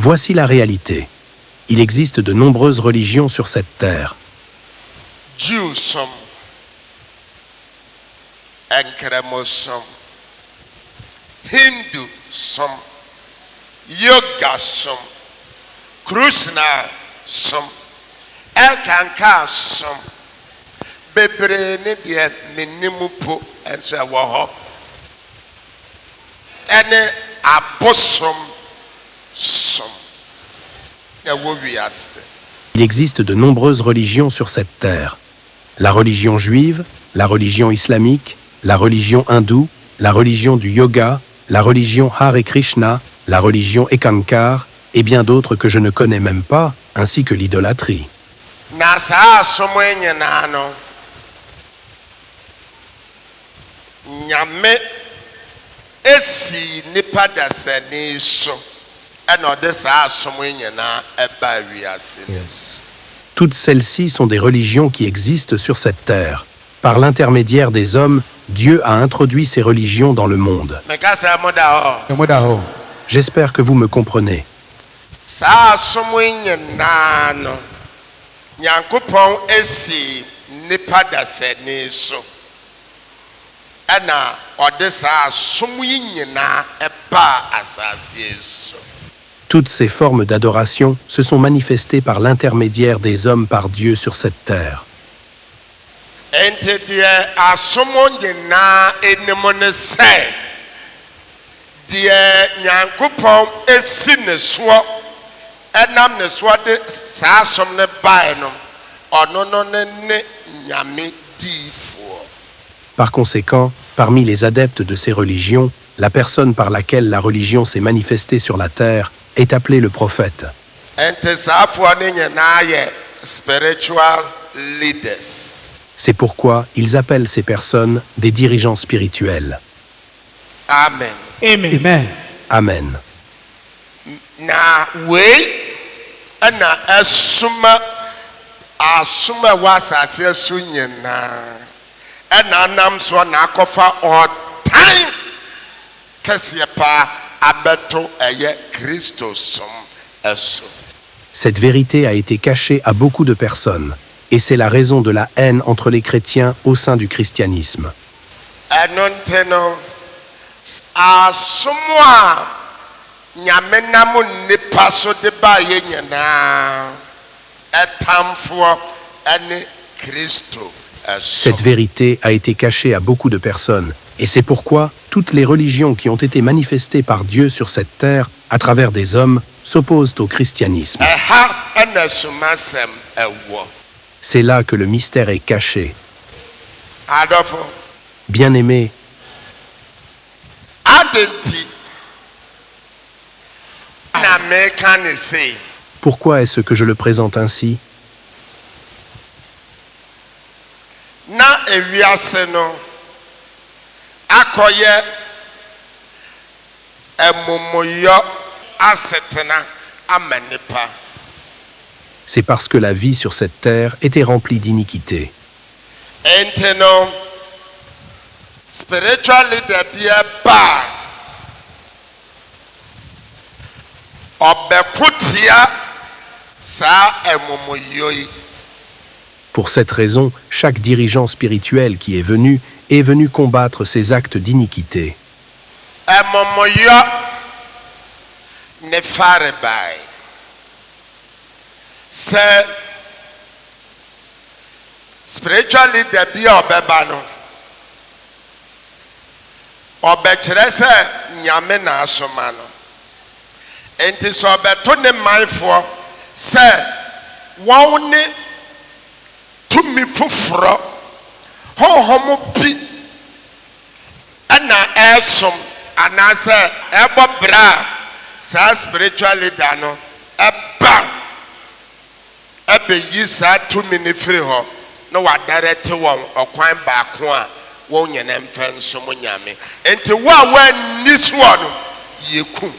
Voici la réalité. Il existe de nombreuses religions sur cette terre. Jews some, Enkremo some, Hindu some, Yoga some, Krishna some, Elkanka some. Bebree ne deɛ menimu po nso ɛwɔ hɔ ɛne abosom som ɛwɔ wiase. Il existe de nombreuses religions sur cette terre. La religion juive, la religion islamique, la religion hindoue, la religion du yoga, la religion Hare Krishna, la religion Ekankar et bien d'autres que je ne connais même pas, ainsi que l'idolâtrie. Na saa asom yi nyinaa no Nyame esi nipa dasani so ɛna ɔde saa asom yi nyinaa ɛba wiase. Yes. Toutes celles-ci sont des religions qui existent sur cette terre. Par l'intermédiaire des hommes, Dieu a introduit ces religions dans le monde. Meka sɛ mo da hɔ. And what the J'espère que vous me comprenez. Saa asom yi nyinaa no Nyankopɔn esi nipa dasani so ɛna ɔde saa asom yi nyinaa ɛba asase yi so. Toutes ces formes d'adoration se sont manifestées par l'intermédiaire des hommes par Dieu sur cette terre. Enti deɛ asom nyinaa anim ne sɛ deɛ Nyankopɔn esi ne soɔ ɛnam ne soɔ de saa asom ne bae no ɔno no ne Nyame diifoɔ. Par conséquent, parmi les adeptes de ces religions, la personne par laquelle la religion s'est manifestée sur la terre est appelée le prophète. Enti saafoɔ ne nyinaa yɛ spiritual leaders. C'est pourquoi ils appellent ces personnes des dirigeants spirituels. Amen. Amen. Amen. Na wei ɛna ɛsoma asoma wɔ asase so nyinaa ɛna nam so na akɔfa ɔtan kɛseɛ paa abɛto ɛyɛ Kristo som ɛso. Cette vérité a été cachée à beaucoup de personnes, et c'est la raison de la haine entre les chrétiens au sein du christianisme. Ɛno nti no asom a Nyame nam nipa so de baayɛ nyinaa ɛtamfoɔ ɛne Kristo ɛso. Cette vérité a été cachée à beaucoup de personnes, et c'est pourquoi toutes les religions qui ont été manifestées par Dieu sur cette terre, à travers des hommes, s'opposent au christianisme. Ɛha ɛna sumasɛm ɛwɔ. C'est là que le mystère est caché. Adɔfo Bien-aimés, adenti na meka ne sei pourquoi est-ce que je le présente ainsi? na ewiase no akɔyɛ ɛmomoyɔ asetena ama nipa. C'est parce que la vie sur cette terre était remplie d'iniquité. Enti no spiritual leader bi ɛba ɔbɛkotia saa ɛmomoyɔ yi. Pour cette raison, chaque dirigeant spirituel qui est venu combattre ces actes d'iniquité. Ɛmomoyɔ ne fare bae sɛ spiritual leader bi a ɔbɛba no ɔbɛkyerɛ sɛ Nyame na asoma no. Enti sɛ ɔbɛto ne manfoɔ sɛ wɔn ne tumi foforɔ honhom bi ɛna ɛsom anaasɛ ɛbɔ bra saa spiritual leader no ɛba ɛbɛyi saa tumi ne firi hɔ na wadarete wɔn ɔkwan baako a wɔn nyɛ mfɛ nsom Nyame. Enti wo a wɔanni soɔ no yɛkum.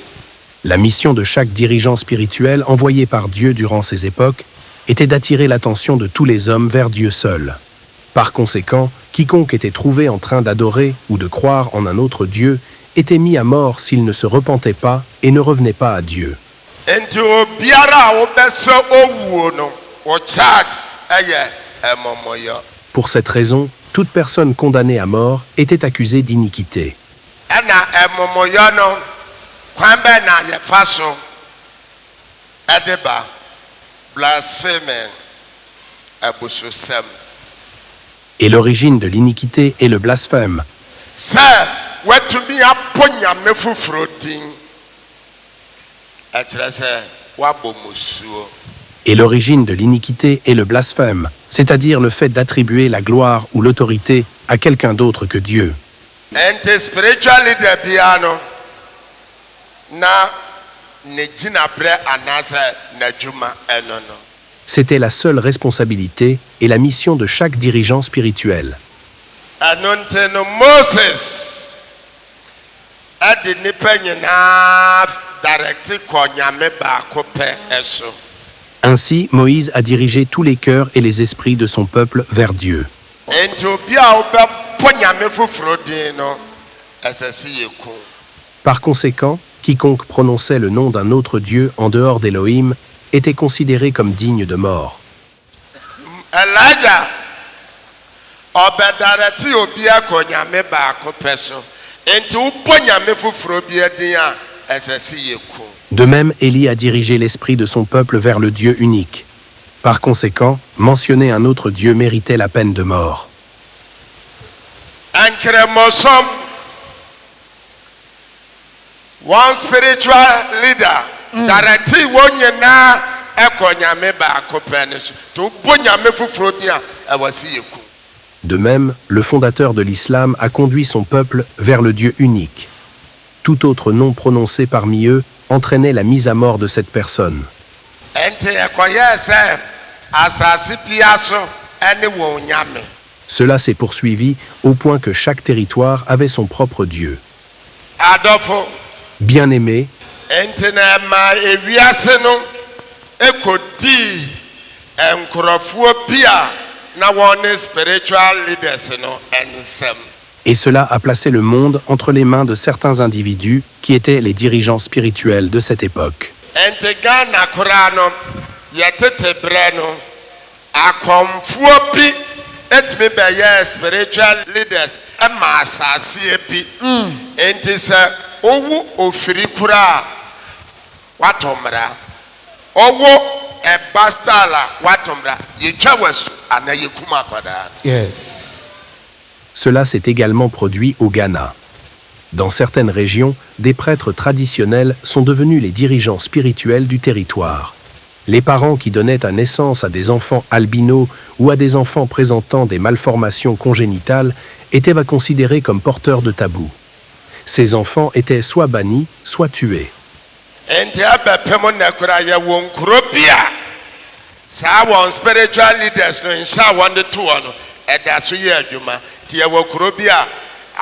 La mission de chaque dirigeant spirituel envoyé par Dieu durant ces époques était d'attirer l'attention de tous les hommes vers Dieu seul. Par conséquent, quiconque était trouvé en train d'adorer ou de croire en un autre Dieu était mis à mort s'il ne se repentait pas et ne revenait pas à Dieu. enti obiara a wobɛsɛ owuo no wo charge ɛyɛ ɛmɔmɔyɔ. Pour cette raison, toute personne condamnée à mort était accusée d'iniquité. ɛna ɛmɔmɔyɔ no kwan bɛ na yɛfa so ɛde ba blasphemy abusosɛm. Et l'origine de l'iniquité est le blasphème. sɛ watumi abɔ nyame foforɔ din ɛkyerɛ sɛ wabɔ musuo. Et l'origine de l'iniquité est le blasphème, c'est-à-dire le fait d'attribuer la gloire ou l'autorité à quelqu'un d'autre que Dieu. ɛnti spiritual leader biara no na ne gyinaberɛ anaasɛ n'adwuma ɛno no. C'était la seule responsabilité et la mission de chaque dirigeant spirituel. ɛno nti no Moses ɛde nnipa nyinaa directe kɔ nyame baako pɛ ɛso. Ainsi, Moïse a dirigé tous les cœurs et les esprits de son peuple vers Dieu. enti obi a wobɛbɔ nyame foforɔ din no ɛsɛ sɛ yɛku. Par conséquent, quiconque prononçait le nom d'un autre Dieu en dehors d'Élohim était considéré comme digne de mort. Elijah ɔbɛdarɛte obi akɔ nyame baako pɛ so enti wobɔ nyame foforɔ bi din a ɛsɛ sɛ yɛku. De même, Élie a dirigé l'esprit de son peuple vers le Dieu unique. Par conséquent, mentionner un autre Dieu méritait la peine de mort. Ankremɔsɔm one spiritual leader darɛte wɔn nyinaa ɛkɔ nyame baako pɛ ne so nti wobɔ nyame foforɔ bi a ɛwɔ sɛ yɛku. De même, le fondateur de l'islam a conduit son peuple vers le Dieu unique. Tout autre nom prononcé parmi eux entraînait la mise à mort de cette personne. enti ɛkɔyɛɛ sɛ asase bia so ɛne wɔn nyame. Cela s'est poursuivi au point que chaque territoire avait son propre Dieu. adɔfo Bien-aimé, enti na ɛma ewiase no ɛkɔdii nkurɔfoɔ bi a na wɔn ne spiritual leaders no nsɛm. et cela a placé le monde entre les mains de certains individus qui étaient les dirigeants spirituels de cette époque. enti Ghana koraa no yɛtete berɛ no akɔmfoɔ bi etumi bɛyɛ spiritual leaders ɛma asaseɛ bi. enti sɛ owu ofiri koraa watɔ mmara ɔwɔ ɛba style a watɔ mmara yɛtwa w'asu anaa yɛkum akwadaa no. Yes. Cela s'est également produit au Ghana. Dans certaines régions, des prêtres traditionnels sont devenus les dirigeants spirituels du territoire. Les parents qui donnaient à naissance à des enfants albinos ou à des enfants présentant des malformations congénitales étaient considérés comme porteurs de tabou. Ces enfants étaient soit bannis, soit tués. enti abɛpem na koraa yɛwɔ nkuro bi a saa wɔn spiritual leaders no nhyɛ a wɔde toɔ no ɛda so yɛ adwuma nti yɛwɔ kuro bi a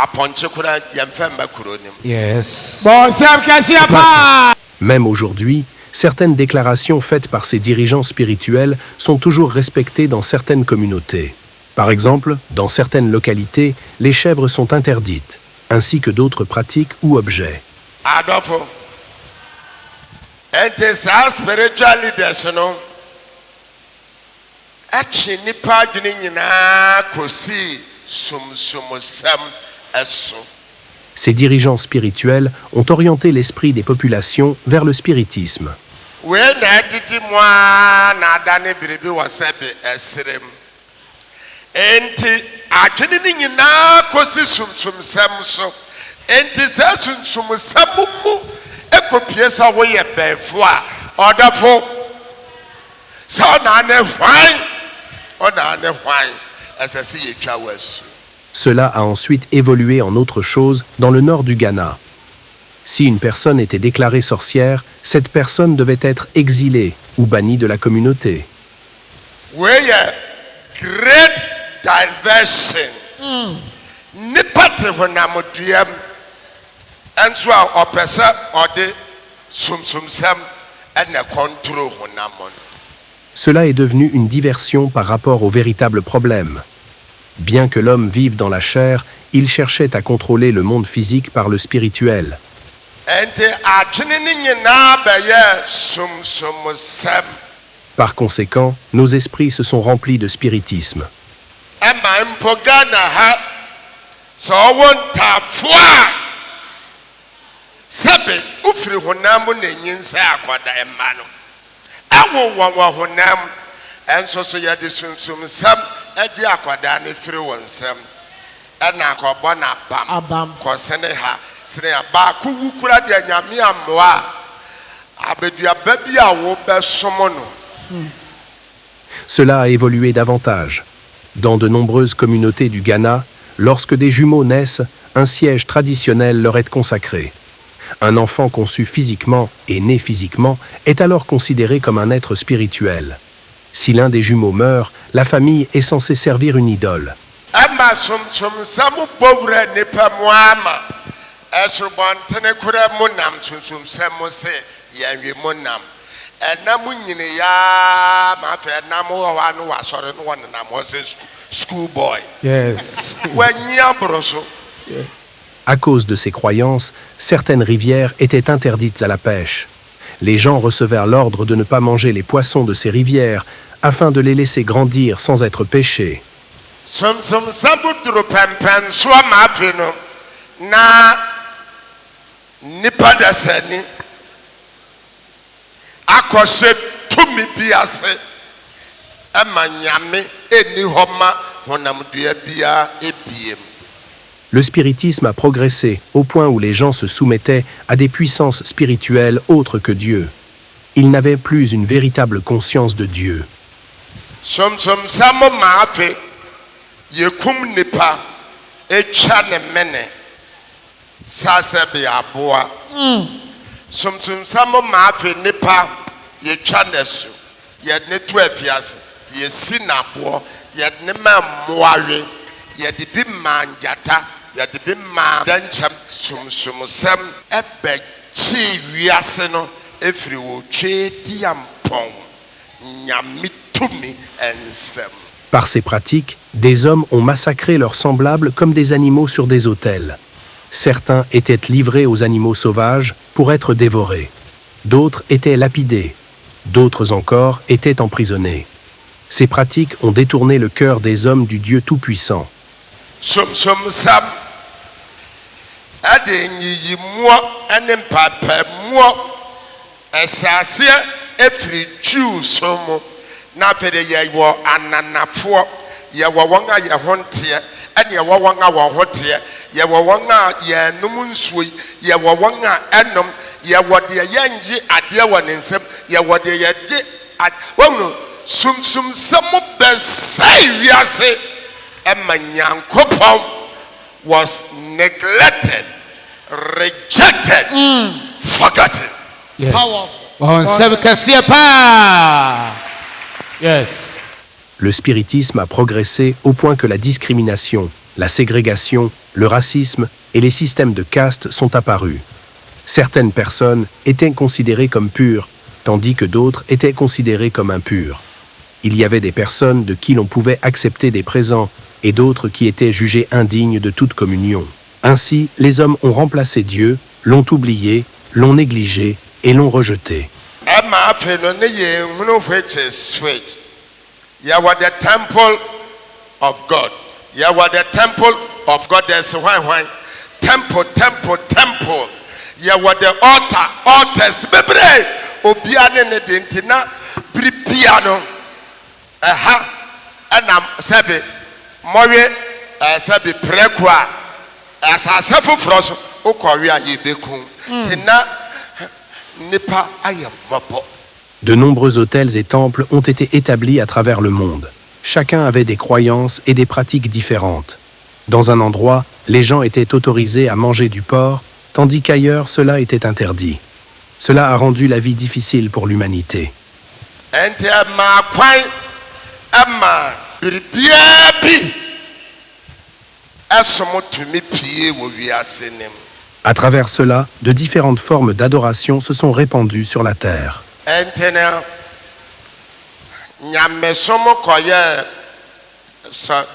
apɔnkye koraa yɛmfa mma kuro no mu. Yes. Bɔnsɛm kɛseɛ paa. Même aujourd'hui, certaines déclarations faites par ces dirigeants spirituels sont toujours respectées dans certaines communautés. Par exemple, dans certaines localités, les chèvres sont interdites, ainsi que d'autres pratiques ou objets. adɔfo enti saa spiritual leaders no ɛkye nnipa adwene nyinaa kɔsii somsomsɛm ɛso. Ces dirigeants spirituels ont orienté l'esprit des populations vers le spiritisme. wei na ɛdidi mu a na adane biribi wɔ sɛ bi ɛserem enti adwene no nyinaa kɔsi somsomsɛm so enti sɛ somsomsɛm mu ɛkɔpie sɛ woyɛ bɛɛfo a ɔdɔfo sɛ ɔnaane hwan ɛsɛ sɛ yɛtwa w'asu. Cela a ensuite évolué en autre chose dans le nord du Ghana. Si une personne était déclarée sorcière, cette personne devait être exilée ou bannie de la communauté. wei yɛ great diversion. Nipa te honamdua mu ɛnso a ɔpɛ sɛ ɔde somsomsɛm ɛna control honam no. Cela est devenu une diversion par rapport au véritable problème. Bien que l'homme vive dans la chair, il cherchait à contrôler le monde physique par le spirituel. ente adwene ne nyinaa bɛyɛ somsomsɛm. Par conséquent, nos esprits se sont remplis de spiritisme. ɛma mpo Ghana ha sɛ ɔwɔ ntaafoɔ a sɛbe wofiri honam mu na nyinsɛ akɔda ɛma no ɛwo wɔ honam ɛnso so yɛde sunsumsɛm agye akɔda ne firi wɔn nsɛm ɛna akɔbɔ n'abam kɔsene ha sene baako wu kura deɛ nyame ammoa a abeduaba bi a wobɛsom no. Cela a évolué davantage. Dans de nombreuses communautés du Ghana, lorsque des jumeaux naissent, un siège traditionnel leur est consacré. Un enfant conçu physiquement et né physiquement est alors considéré comme un être spirituel. Si l'un des jumeaux meurt, la famille est censée servir une idole. ɛma somsomsɛm bɔwura nipa mu ama ɛsorobɔntene kora mu nam somsomsɛm mu sɛ yɛnwe mu nam ɛnam nyiniyaa ma afei ɛnam wɔ hɔ a no wasɔre no wɔnenam hɔ sɛ school boy. Yes. wɔanyi aboro so. À cause de ces croyances, certaines rivières étaient interdites à la pêche. Les gens recevaient l'ordre de ne pas manger les poissons de ces rivières afin de les laisser grandir sans être pêchés. somsomsɛm duru pɛmpɛn so ama afei no na nipa dasani akɔhyɛ tumi bi ase ɛma nyame ɛnni hɔ ma honamdua biara ebiem. Le spiritisme a progressé au point où les gens se soumettaient à des puissances spirituelles autres que Dieu. Ils n'avaient plus une véritable conscience de Dieu. somsomsɛm ma afei yɛkum nipa etwa ne mene sasɛ bi aboa. somsomsɛm ma afei nipa yɛtwa ne so yɛde ne to afiase yɛsi n'aboɔ yɛde ne ma mmoawe yɛde bi ma njata yɛde bi ma dankyɛm somsomsɛm ɛbɛkye wiase no efiri wɔ twe diampɔn nyame tumi nsɛm. Par ces pratiques, des hommes ont massacré leurs semblables comme des animaux sur des autels. Certains étaient livrés aux animaux sauvages pour être dévorés. D'autres étaient lapidés. D'autres encore étaient emprisonnés. Ces pratiques ont détourné le cœur des hommes du Dieu Tout-Puissant. somsomsɛm ɛde nyiyimuɔ ɛne mpapamuɔ ɛhyɛ aseɛ efiri Jew so mu na afei de yɛwɔ ananafoɔ yɛwɔ wɔn a yɛ ho nteɛ ɛne yɛwɔ wɔn a wɔn ho teɛ yɛwɔ wɔn a yɛnum nsuo yi yɛwɔ wɔn a ɛnom yɛwɔ deɛ yɛngye adeɛ wɔ ne nsam yɛwɔ deɛ yɛgye wɔn no somsomsɛm bɛsɛe wiase ɛma nyankopɔn was neglected, rejected, forgotten. Yes. Yes. Le spiritisme a progressé au point que la discrimination, la ségrégation, le racisme et les systèmes de caste sont apparus. Certaines personnes étaient considérées comme pures, tandis que d'autres étaient considérées comme impures. Il y avait des personnes de qui l'on pouvait accepter des présents et d'autres qui étaient jugées indignes de toute communion. Ainsi, les hommes ont remplacé Dieu, l'ont oublié, l'ont négligé et l'ont rejeté. Emma afeno ne yehunu which is sweet. Yɛwɔ the temple of God. Yɛwɔ the temple of God. There's why temple. Yɛwɔ the altars. Bebre obia ne ne dentina bribia no. Ɛha ɛna sɛbe mɔwe sɛbe prekwa asase foforɔ so okɔwe a yɛbeku. Tina nipa ayɛ mɔbɔ. De nombreux hôtels et temples ont été établis à travers le monde. Chacun avait des croyances et des pratiques différentes. Dans un endroit, les gens étaient autorisés à manger du porc, tandis qu'ailleurs, cela était interdit. Cela a rendu la vie difficile pour l'humanité. À travers cela, de différentes formes d'adoration se sont répandues sur la terre.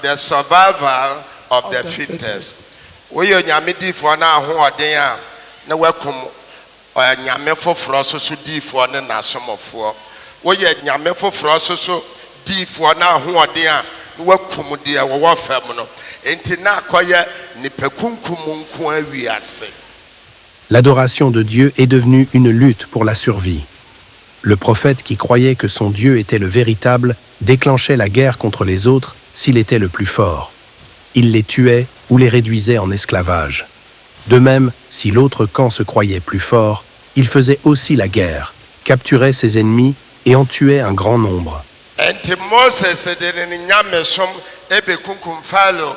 The survival of the fittest. We are nyame di for na ho oden a na wakum ɔyɛ nyame foforɔ soso diifoɔ ne n'asomɔfoɔ woyɛ nyame foforɔ soso diifoɔ na ahoɔden a na wakum deɛ wɔwɔ fam no enti na akɔyɛ nipa kunkum nko awiase. L'adoration de Dieu est devenue une lutte pour la survie. Le prophète qui croyait que son Dieu était le véritable déclenchait la guerre contre les autres s'il était le plus fort. Il les tuait ou les réduisait en esclavage. De même, si l'autre camp se croyait plus fort, il faisait aussi la guerre, capturait ses ennemis et en tuait un grand nombre. Enti Moses de ne nyamesom ebe kunkum Pharaoh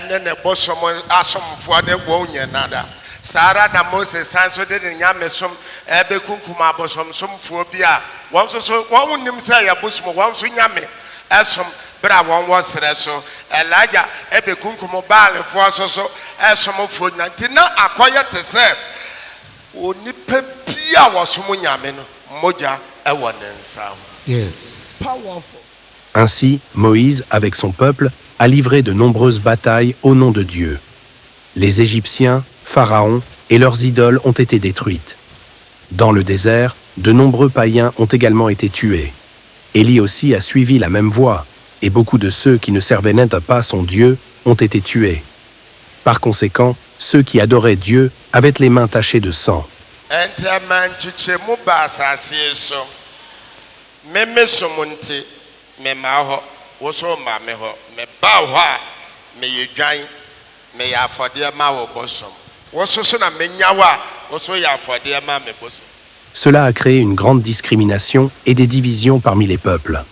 ne ne bosom asomfo ne wo nyenada. Sara na Moses sanso de ne nyamesom ebe kunkum abosomsomfo bi a won so won nim say ya bosom won so nyame esom bra won wo sere so Elijah ebe kunkum Baalfo so esomfo nyanti na akoye te se onipa bia wosom nyame no moja e wonensa. Yes. Powerful. Ainsi, Moïse, avec son peuple, a livré de nombreuses batailles au nom de Dieu. Les Égyptiens, Pharaon et leurs idoles ont été détruites. Dans le désert, de nombreux païens ont également été tués. Élie aussi a suivi la même voie, et beaucoup de ceux qui ne servaient même pas son Dieu ont été tués. Par conséquent, ceux qui adoraient Dieu avaient les mains tachées de sang. Meme somunti me maho woso ma me ho me ba ho a me yedwan me ya afode ma wo bosom woso so na me nyawa woso ya afode ma me bosom. Cela a créé une grande discrimination et des divisions parmi les peuples.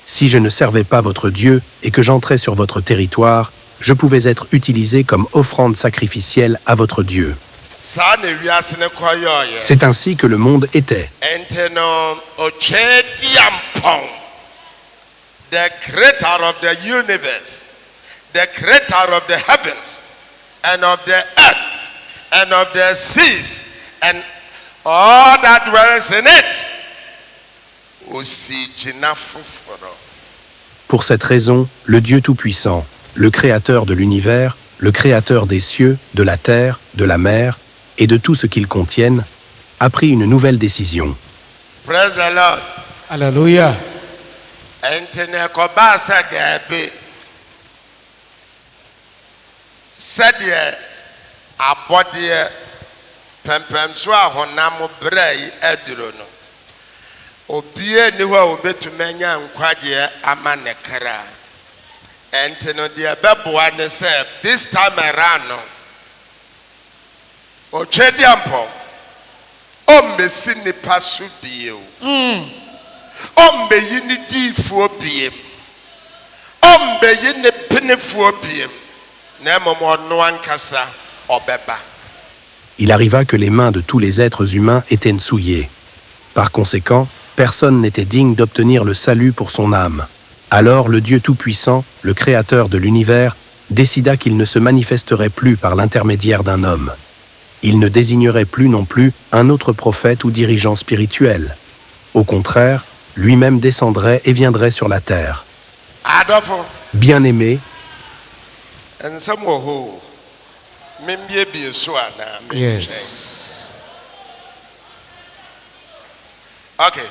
Si je ne servais pas votre Dieu et que j'entrais sur votre territoire, je pouvais être utilisé comme offrande sacrificielle à votre Dieu. C'est ainsi que le monde était. The creator of the universe, the creator of the heavens and of the earth and of the seas and all that dwells in it. Pour cette raison, le Dieu Tout-Puissant, le Créateur de l'univers, le Créateur des cieux, de la terre, de la mer et de tout ce qu'ils contiennent, a pris une nouvelle décision. Praise the Lord. Hallelujah. Sɛdeɛ abɔdeɛ pɛmpɛnso a honam brɛ yi aduro no obie ni hɔ a obetumi anya nkwagyeɛ ama ne kra ɛnti no deɛ bɛboa ne sɛ this time around no ɔtwɛdi ampɔ ɔmmɛsi nipa so bie o ɔmmɛyi ne diifoɔ bie ɔmmɛyi ne penefoɔ bie. Il arriva que les mains de tous les êtres humains étaient souillées. Par conséquent, personne n'était digne d'obtenir le salut pour son âme. Alors le Dieu Tout-Puissant, le Créateur de l'univers, décida qu'il ne se manifesterait plus par l'intermédiaire d'un homme. Il ne désignerait plus non plus un autre prophète ou dirigeant spirituel. Au contraire, lui-même descendrait et viendrait sur la terre. Bien-aimé, and some who maybe be so na. Yes. Okay.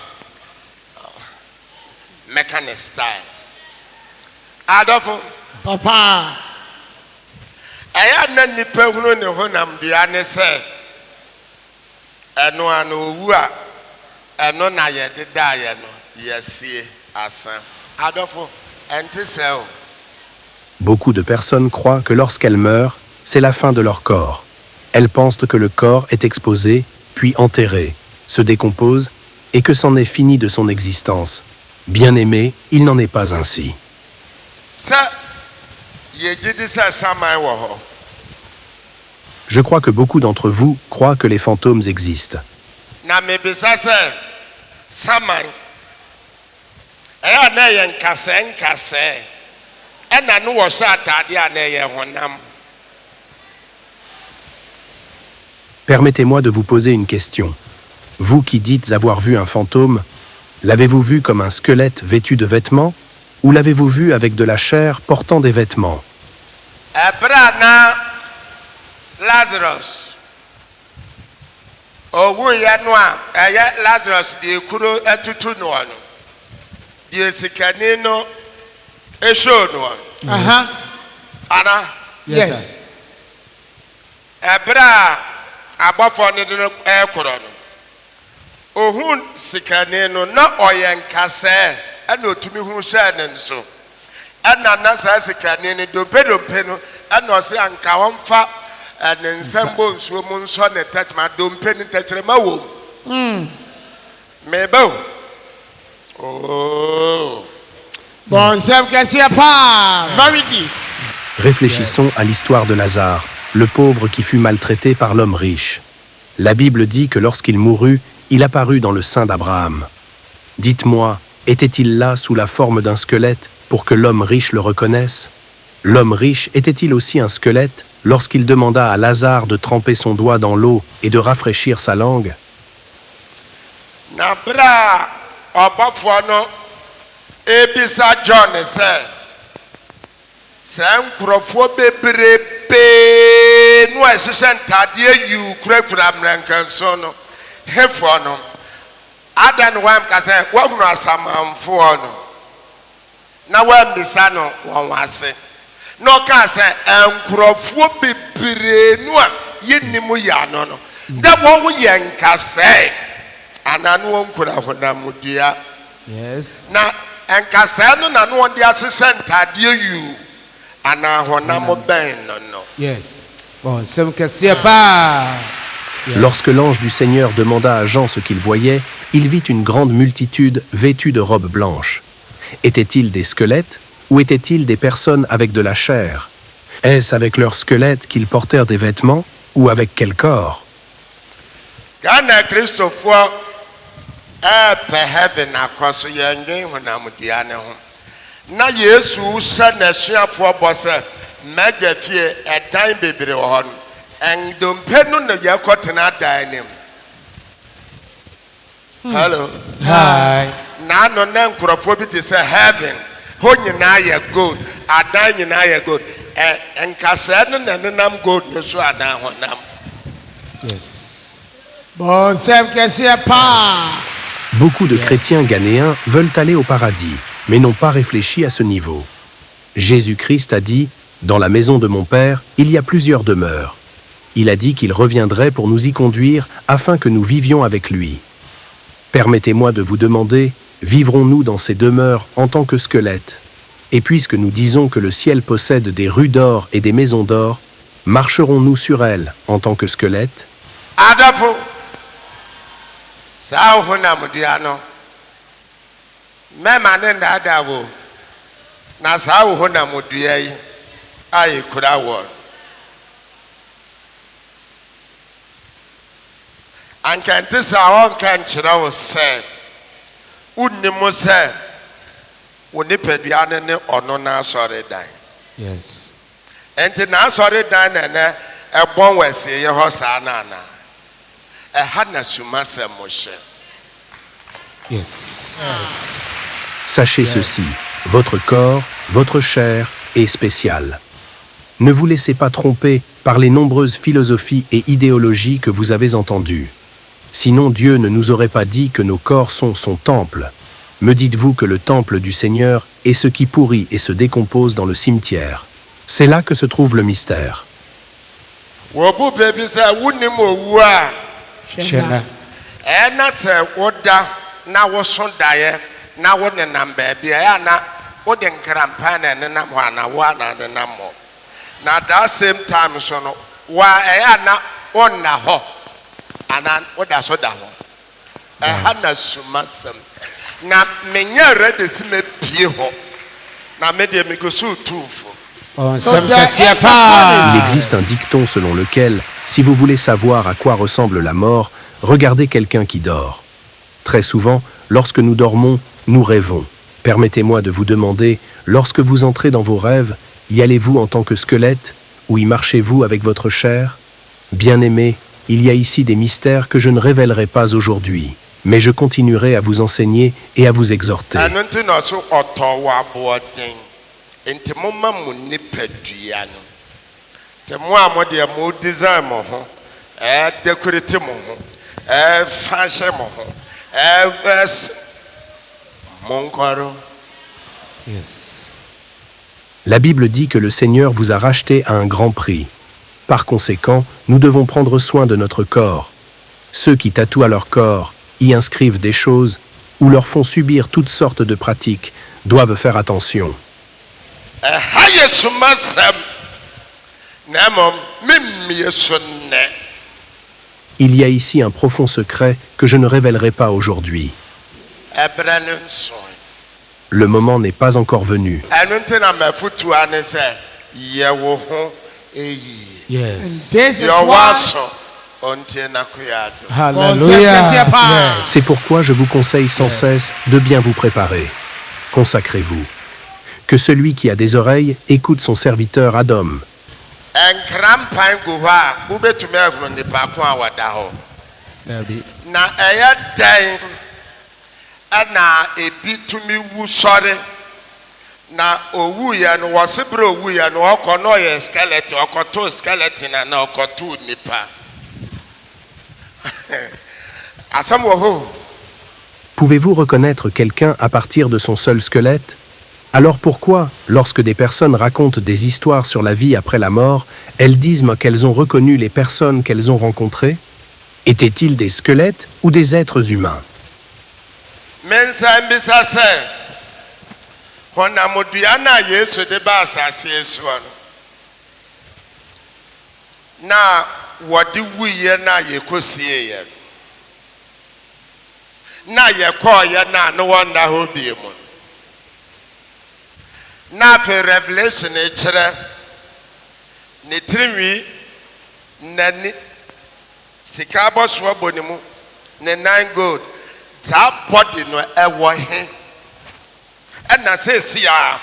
Mechanic style. Adolfo. Papa. Aya na nipa hunu ne honam bia ne se eno anu wu a eno na ye deda ye no yesie asan. Adolfo enti se o. Beaucoup de personnes croient que lorsqu'elles meurent, c'est la fin de leur corps. Elles pensent que le corps est exposé, puis enterré, se décompose et que c'en est fini de son existence. Bien-aimé, il n'en est pas ainsi. Je crois que beaucoup d'entre vous croient que les fantômes existent. Permettez-moi de vous poser une question. Vous qui dites avoir vu un fantôme, l'avez-vous vu comme un squelette vêtu de vêtements ou l'avez-vous vu avec de la chair portant des vêtements? owu ya no a ɛyɛ Lazarus de kuro atutu no no de sikani no ehwo no ana Yes. ebra abɔfo no de ɛkoro no ohun sikani no na ɔyɛ ɛna otumi hu hyɛ ne nso ɛna na saa sikani no dompe no ɛna ɔse anka wɔmfa ne nsɛm bɔ nsuo mu nsɔ ne tɛkyerɛma dompe ne tɛkyerɛma wɔ mu meba o Bon, c'est que pas. Very deep. Réfléchissons à l'histoire de Lazare, le pauvre qui fut maltraité par l'homme riche. La Bible dit que lorsqu'il mourut, il apparut dans le sein d'Abraham. Dites-moi, était-il là sous la forme d'un squelette pour que l'homme riche le reconnaisse? L'homme riche était-il aussi un squelette lorsqu'il demanda à Lazare de tremper son doigt dans l'eau et de rafraîchir sa langue? Nabra ɔbɔfo no ebisa John sɛ nkurɔfoɔ bebrebe no a ɛhyehyɛ ntadeɛ yiw kurakura mmerɛnkanso no hefoɔ no ada no wam ka sɛ wɔhunu asamanfoɔ no na wɔambisa no wɔn ase na ɔka sɛ nkurɔfoɔ bebree no a yɛnnim yɛ ano no dɛ wɔn ho yɛ nkasɛe anaa no wɔn kura honamdua Yes. na nkasɛe no na no wɔn de ahyehyɛ ntadeɛ yiw anaa honam bɛn no. Yes. Bon, c'est que pas. Lorsque l'ange du Seigneur demanda à Jean ce qu'il voyait, il vit une grande multitude vêtue de robes blanches. Étaient-ils des squelettes ou étaient-ils des personnes avec de la chair? Est-ce avec leurs squelettes qu'ils portèrent des vêtements ou avec quel corps? Ghana Christopher ɛpɛ heaven akɔ so yɛndwen honamdua ne ho na Yesu hyɛ n'asuafoɔ bɔ sɛ mmagya fie ɛdan bebree wɔ hɔ no ndompe no na yɛkɔtena dan ne mu. Hello. Hi. N'ano na nkurɔfoɔ bi te sɛ heaven hɔ nyinaa yɛ gold adan nyinaa yɛ gold nkasɛɛ no na nenam gold no so adan honam. Yes. Bon, c'est que pas. Beaucoup de chrétiens ghanéens veulent aller au paradis, mais n'ont pas réfléchi à ce niveau. Jésus-Christ a dit « Dans la maison de mon Père, il y a plusieurs demeures ». Il a dit qu'il reviendrait pour nous y conduire afin que nous vivions avec lui. Permettez-moi de vous demander, vivrons-nous dans ces demeures en tant que squelettes? Et puisque nous disons que le ciel possède des rues d'or et des maisons d'or, marcherons-nous sur elles en tant que squelettes? Adafo saa honamdua no mɛma ne ndaadaa wo na saa honamdua yi a yɛkura wɔ ankɛnte saa ɔnka nkyerɛ wo sɛ wonnim sɛ wo nipadua no ne ɔno n'asɔredan. Yes. Enti n'asɔredan na ɛnɛ ɛbɔn wɔ asieɛ hɔ saa na ana ɛha na suma sɛ mo hyɛ. Yes. Sachez ceci, votre corps, votre chair est spécial. Ne vous laissez pas tromper par les nombreuses philosophies et idéologies que vous avez entendues. Sinon Dieu ne nous aurait pas dit que nos corps sont son temple. Me dites-vous que le temple du Seigneur est ce qui pourrit et se décompose dans le cimetière. C'est là que se trouve le mystère. Wobu bebi sɛ wunim owu a Shena. ɛna sɛ woda na woso daeɛ na wo nenam baabi ɛyɛ na wode nkrampa na nenam hɔ ana wo ana nenam hɔ na that same time so no wa ɛyɛ na wonna hɔ ana woda so da hɔ ɛha na suma sɛm na menya ready si mepie hɔ na mede mego so tuufo. Bon, c'est que pas. Il existe un dicton selon lequel, si vous voulez savoir à quoi ressemble la mort, regardez quelqu'un qui dort. Très souvent, lorsque nous dormons, nous rêvons. Permettez-moi de vous demander, lorsque vous entrez dans vos rêves, y allez-vous en tant que squelette ou y marchez-vous avec votre chair? Bien-aimés, il y a ici des mystères que je ne révélerai pas aujourd'hui, mais je continuerai à vous enseigner et à vous exhorter. Enti moma mu nipadua no te mo a mo de mo design mo ho decorate mo ho fashion Monkoro. Yes. La Bible dit que le Seigneur vous a racheté à un grand prix. Par conséquent, nous devons prendre soin de notre corps. Ceux qui tatouent leur corps, y inscrivent des choses ou leur font subir toutes sortes de pratiques doivent faire attention. Il y a ici un profond secret que je ne révélerai pas aujourd'hui. Le moment n'est pas encore venu. Yes. This is why. Hallelujah. Yes. C'est pourquoi je vous conseille sans cesse de bien vous préparer. Consacrez-vous. Que celui qui a des oreilles écoute son serviteur Adam. There'll be. Na ɛyɛ dɛn ɛna ebi tumi wu sɔre na owu yɛ no wɔsi bere owu yɛ no ɔkɔ na ɔyɛ skeleton ɔkɔto skeleton na ɔkɔto nipa asɛm wɔ hɔ. Pouvez-vous reconnaître quelqu'un à partir de son seul squelette? Alors pourquoi, lorsque des personnes racontent des histoires sur la vie après la mort, elles disent qu'elles ont reconnu les personnes qu'elles ont rencontrées? Étaient-ils des squelettes ou des êtres humains? Mensa mbisa sɛ honamodua na Yesu de ba asase so no na wɔde wuyɛ na yɛkɔsie yɛ na yɛkɔɔyɛ na ne wɔnda hɔ bie mu na afei revelation kyerɛ ne tirinwi n'ani sika abɔsoɔ bɔ ne mu ne nan gold that body no ɛwɔ he ɛna sɛsi a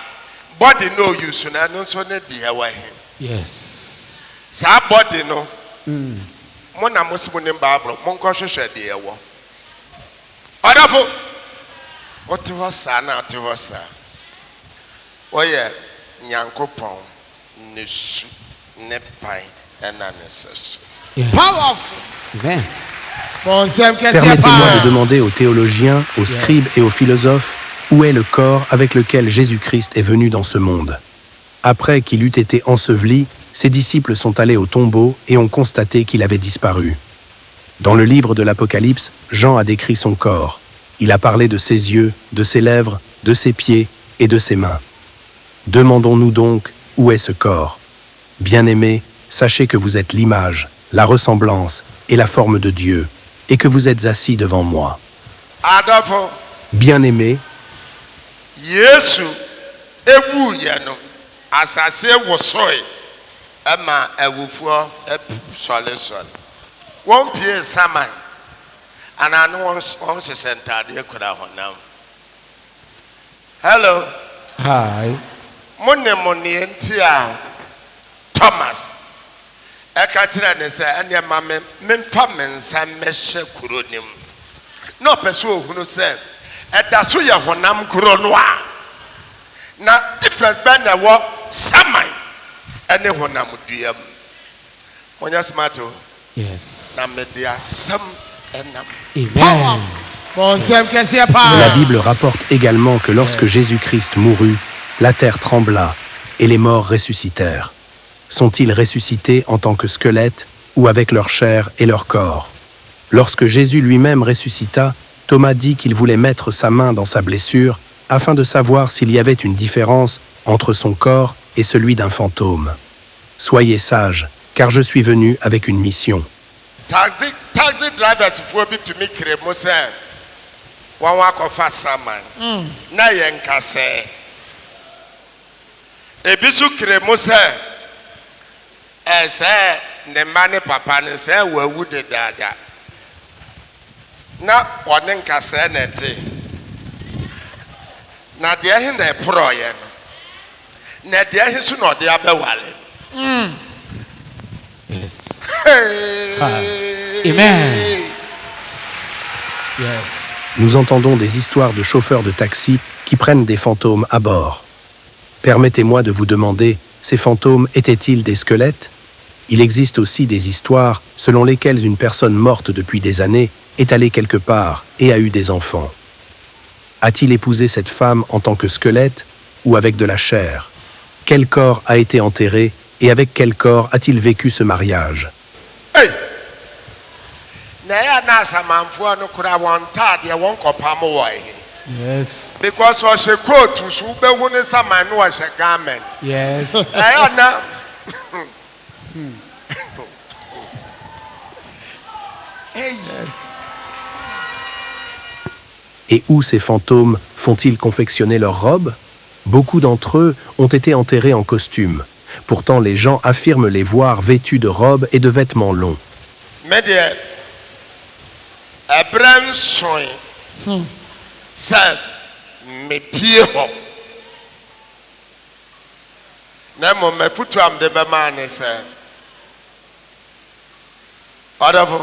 body no use na no nso ne deɛ ɛwɔ he. Yes. Saa body no mo na mo simu ne Bible mo nkɔ hwehwɛ deɛ ɛwɔ ɔdɔfo wote hɔ saa na wote hɔ saa wɔyɛ Nyankopɔn ne su ne pan ɛna ne sɛ so. Yes. Powerful. Amen. Permettez-moi de demander aux théologiens, aux scribes et aux philosophes où est le corps avec lequel Jésus-Christ est venu dans ce monde. Après qu'il eut été enseveli, ses disciples sont allés au tombeau et ont constaté qu'il avait disparu. Dans le livre de l'Apocalypse, Jean a décrit son corps. Il a parlé de ses yeux, de ses lèvres, de ses pieds et de ses mains. Demandons-nous donc où est ce corps. Bien-aimés, sachez que vous êtes l'image, la ressemblance et la forme de Dieu, et que vous êtes assis devant moi. Adolfo. Bien-aimés, Yesu ewu yɛ no asase wosoe ɛma awufoɔ sɔle wɔn pie saman ana no wɔn hyehyɛ ntaadeɛ kura honam. Hello. Hi. Mo ne mo ne nti a Thomas ɛka kyerɛ ne sɛ ɛnɛ ma memfa me nsa mmɛhyɛ kuro nim na ɔpɛ sɛ ohunu sɛ ɛda so yɛ honam kuro no a na difference bɛn na ɛwɔ saman ɛne honam dua mu monyɛ smart o. Yes. na mede asɛm ɛnam. Amen. La Bible rapporte également que lorsque Jésus-Christ mourut, la terre trembla et les morts ressuscitèrent. Sont-ils ressuscités en tant que squelettes ou avec leur chair et leur corps? Lorsque Jésus lui-même ressuscita, Thomas dit qu'il voulait mettre sa main dans sa blessure afin de savoir s'il y avait une différence entre son corps et celui d'un fantôme. Soyez sages, car je suis venu avec une mission. Taxi driver for bi to me kremo sɛ wɔn akɔfa saman na yɛn nkasɛ ebi so kremo sɛ ɛsɛ ne mma ne papa ne sɛ wɔawu dedaada na ɔne nkasɛ na ɛte na deɛ he na ɛporɔɔyɛ no na deɛ he so na ɔde abɛwale. Yes. Hey. Amen. Yes. Nous entendons des histoires de chauffeurs de taxi qui prennent des fantômes à bord. Permettez-moi de vous demander, ces fantômes étaient-ils des squelettes? Il existe aussi des histoires selon lesquelles une personne morte depuis des années est allée quelque part et a eu des enfants. A-t-il épousé cette femme en tant que squelette ou avec de la chair? Quel corps a été enterré et avec quel corps a-t-il vécu ce mariage? Hey! Na ya na asamanfoɔ no kora wɔn ntaadeɛ wɔn kɔpam wɔ he. Yes. Because ɔhyɛ coat so wobɛhu ne saman no ɔhyɛ garment. Yes. Ɛyɛ na Yes. Et où ces fantômes font-ils confectionner leurs robes? Beaucoup d'entre eux ont été enterrés en costume. Pourtant, les gens affirment les voir vêtus de robes et de vêtements longs. me deɛ ɛbrɛ nsoe sɛ mepie hɔ na mmom mafutu a mede bɛmaa ne sɛ ɔdɔfo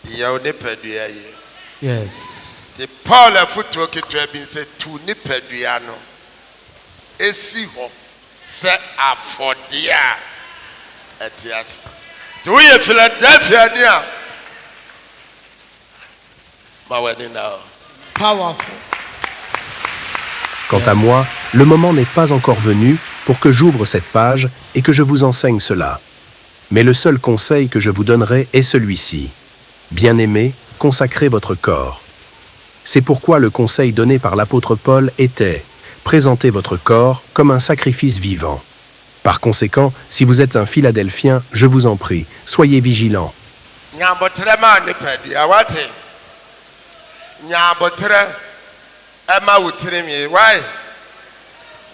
yɛwo nipadua yi Yes. nti paul afotuo ketewa bi sɛ tu nipadua no ɛsi hɔ sɛ afɔdeɛ a ɛte ase nti woyɛ philadelphia ni a ma w'ani na hɔ. Powerful. Quant à moi, le moment n'est pas encore venu pour que j'ouvre cette page et que je vous enseigne cela. Mais le seul conseil que je vous donnerai est celui-ci. Bien-aimés, consacrez votre corps. C'est pourquoi le conseil donné par l'apôtre Paul était « Présentez votre corps comme un sacrifice vivant ». Par conséquent, si vous êtes un Philadelphien, je vous en prie, soyez vigilants. Nyabotere ma nipadua wate nyabotere ɛma wo tirinwi why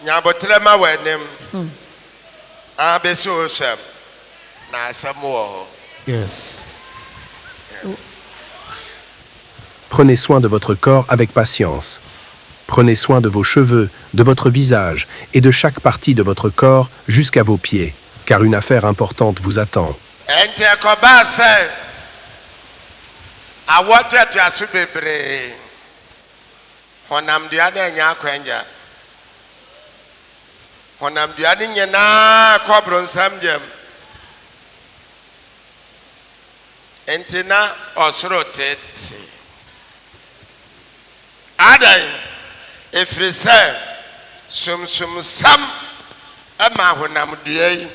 nyabotere ma w'anim abɛsi wo hwɛm na asɛm wɔ hɔ. Yes. Prenez soin de votre corps avec patience. Prenez soin de vos cheveux, de votre visage et de chaque partie de votre corps jusqu'à vos pieds, car une affaire importante vous attend. Ɛnti ɛkɔbaa sɛ awɔ toatoaso bebree honamdua no anya akwanya honamdua no nyinaa kɔboro nsam gyam ɛnti na ɔsoro tete adan ɛfiri sɛ somsomsam ɛma honamdua yi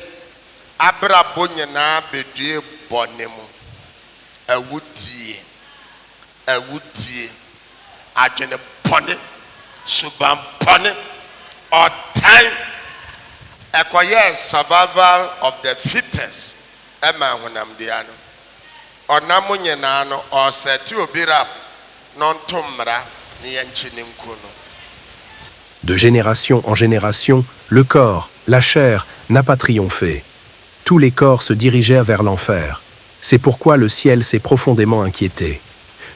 abrabɔ nyinaa bedue bɔne mu awudie adwene bɔne suban bɔne ɔtan ɛkɔyɛ survival of the fittest ɛma honamdua no ɔnam nyinaa no ɔsɛte obi rap na ɔnto mmara ne yɛnkyi ne nku no. De génération en génération, le corps, la chair, n'a pas triomphé. Tous les corps se dirigèrent vers l'enfer. C'est pourquoi le ciel s'est profondément inquiété.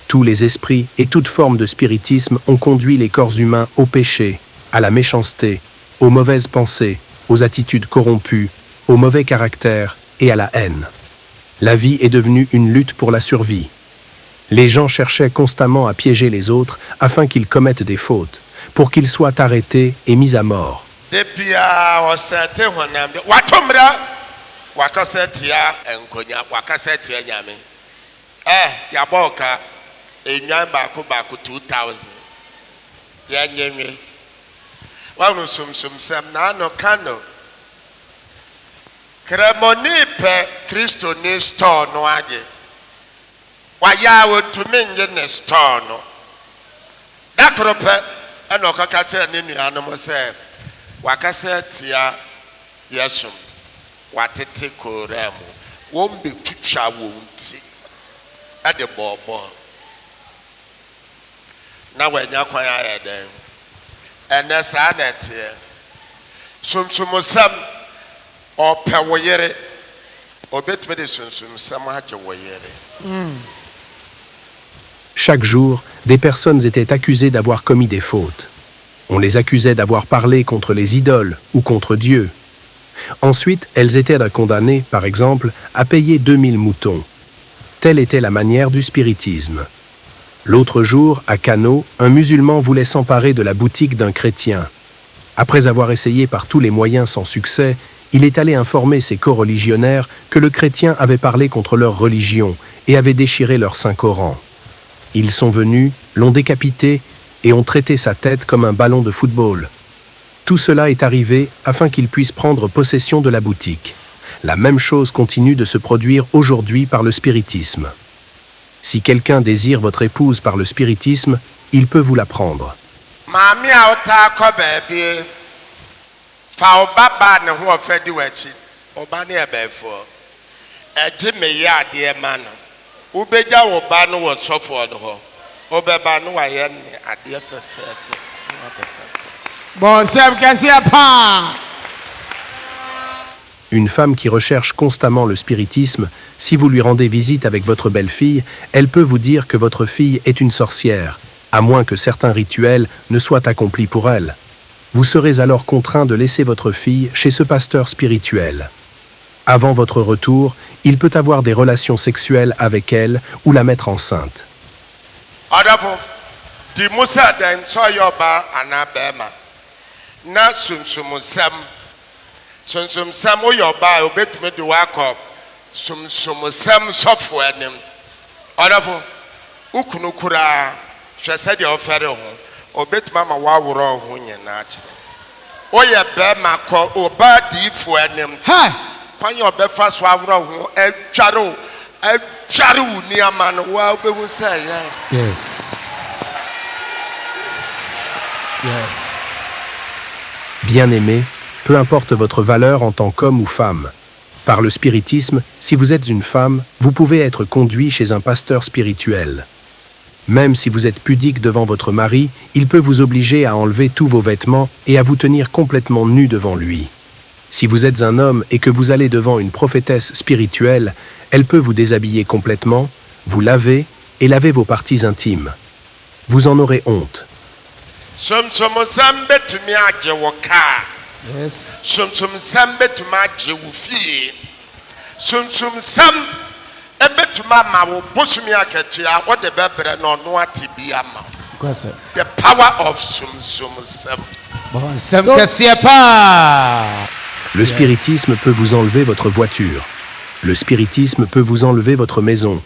Tous les esprits et toute forme de spiritisme ont conduit les corps humains au péché, à la méchanceté, aux mauvaises pensées, aux attitudes corrompues, au mauvais caractère et à la haine. La vie est devenue une lutte pour la survie. Les gens cherchaient constamment à piéger les autres afin qu'ils commettent des fautes, pour qu'ils soient arrêtés et mis à mort. Debia ɔsɛte honamdua wato mmara wakasa tia nkonya wakasa tia nyame yabɔ ɔka enwan baako 2000 yɛnyɛnwe wano somsomsɛm naano kano kremoni pɛ kristo ne store no agye wayɛ a wɔtumi nye ne store no dakoro pɛ ɛna ɔkaka kyerɛ ne nuanom sɛ wakasa tia yɛsom watete kora mu wɔn betwitwa wɔn ti ɛde bɔɔbɔ na wɔanya kwan ayɛ dɛn ɛnɛ saa na ɛteɛ somsomsɛm ɔpɛ wo yere ɔbɛtumi de somsomsɛm agye wo yere. Chaque jour, des personnes étaient accusées d'avoir commis des fautes. On les accusait d'avoir parlé contre les idoles ou contre Dieu. Ensuite, elles étaient condamnées, par exemple, à payer 2000 moutons. Telle était la manière du spiritisme. L'autre jour, à Kano, un musulman voulait s'emparer de la boutique d'un chrétien. Après avoir essayé par tous les moyens sans succès, il est allé informer ses coreligionnaires que le chrétien avait parlé contre leur religion et avait déchiré leur Saint-Coran. Ils sont venus, l'ont décapité et ont traité sa tête comme un ballon de football. Tout cela est arrivé afin qu'il puisse prendre possession de la boutique. La même chose continue de se produire aujourd'hui par le spiritisme. Si quelqu'un désire votre épouse par le spiritisme, il peut vous la prendre. Maame a ɔtaa kɔ baabi fa ɔba baa ne ho ɔfɛ di w'akyi ɔba ne yɛ bɛɛfoɔ ɛgye me yɛ adeɛ ma no wobɛgya wo ba no wɔ sɔfoɔ no hɔ ɔbɛba no wayɛ ne adeɛ fɛfɛɛfɛ Bon, Seb, qu'est-ce qu'il y a pas? Une femme qui recherche constamment le spiritisme, si vous lui rendez visite avec votre belle-fille, elle peut vous dire que votre fille est une sorcière, à moins que certains rituels ne soient accomplis pour elle. Vous serez alors contraint de laisser votre fille chez ce pasteur spirituel. Avant votre retour, il peut avoir des relations sexuelles avec elle ou la mettre enceinte. ɔdɔfo di musa dɛn sɛ ɔyɛ ɔba anaa bɛrima na sunsumsɛm woyɛ ɔba a obɛtumi de wakɔ sunsumsɛm sɔfo anim ɔdɔfo wokunu koraa hwɛ sɛdeɛ ɔfɛre ho obɛtumi ama woaworɔ ho nyinaa kyerɛ woyɛ bɛrima kɔ ɔba diifo anim kwan yɛ ɔbɛfa so aworɔ ho atware wo nneɛma no woa wobɛhu sɛ Yes. Yes. Bien-aimé, peu importe votre valeur en tant qu'homme ou femme. Par le spiritisme, si vous êtes une femme, vous pouvez être conduit chez un pasteur spirituel. Même si vous êtes pudique devant votre mari, il peut vous obliger à enlever tous vos vêtements et à vous tenir complètement nu devant lui. Si vous êtes un homme et que vous allez devant une prophétesse spirituelle, elle peut vous déshabiller complètement, vous laver et laver vos parties intimes. Vous en aurez honte. Somsomsɛm bɛtumi agye wo kaa Yes. somsomsɛm bɛtumi agye wo fie somsomsɛm ɛbɛtumi ama wo bosomi akatua wode bɛbrɛ na ɔno ate bi ama Quoi ça? the power of somsomsɛm. Bon, Seb, qu'est-ce qu'il y a pas? Le spiritisme peut vous enlever votre voiture. Le spiritisme peut vous enlever votre maison.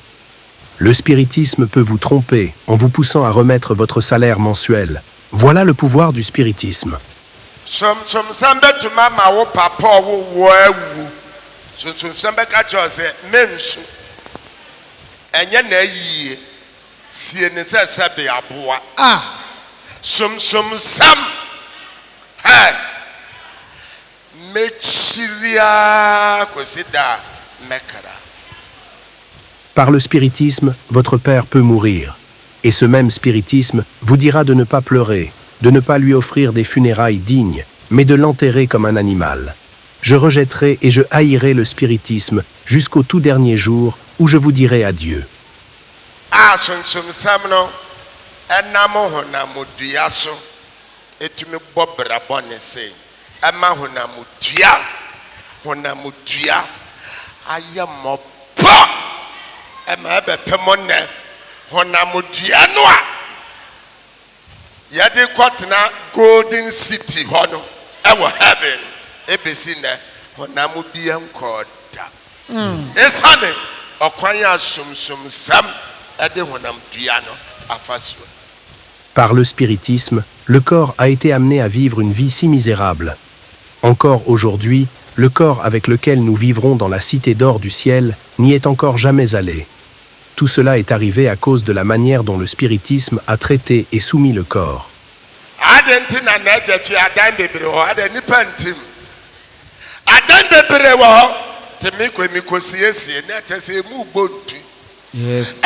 Le spiritisme peut vous tromper en vous poussant à remettre votre salaire mensuel. Voilà le pouvoir du spiritisme. somsomsɛm bɛtumi ama wo papa a ɔwowɔ awu somsomsɛm bɛka kyerɛ sɛ mensu ɛnyɛ na ayie sie ne sɛ sɛbe aboa somsomsɛm mɛkyiriaa kɔsi da mɛkara. Par le spiritisme, votre père peut mourir. Et ce même spiritisme vous dira de ne pas pleurer, de ne pas lui offrir des funérailles dignes, mais de l'enterrer comme un animal. Je rejetterai et je haïrai le spiritisme jusqu'au tout dernier jour où je vous dirai adieu. Somsomsɛm no ɛnam honamdua so ɛtumi bɔ bra bɔne se ɛma honamdua ayɛ mmɔbɔ ɛma ɛbɛpɛ mo nnɛ honamdua no a yɛde kɔtena golden city hɔ no ɛwɔ heaven ɛbɛsi nnɛ honam bia nkɔɔ da ɛsiane ɔkwan a somsomsɛm ɛde honamdua no afa so. Par le spiritisme, le corps a été amené à vivre une vie si misérable. Encore aujourd'hui, le corps avec lequel nous vivrons dans la cité d'or du ciel n'y est encore jamais allé. Tout cela est arrivé à cause de la manière dont le spiritisme a traité et soumis le corps. Yes.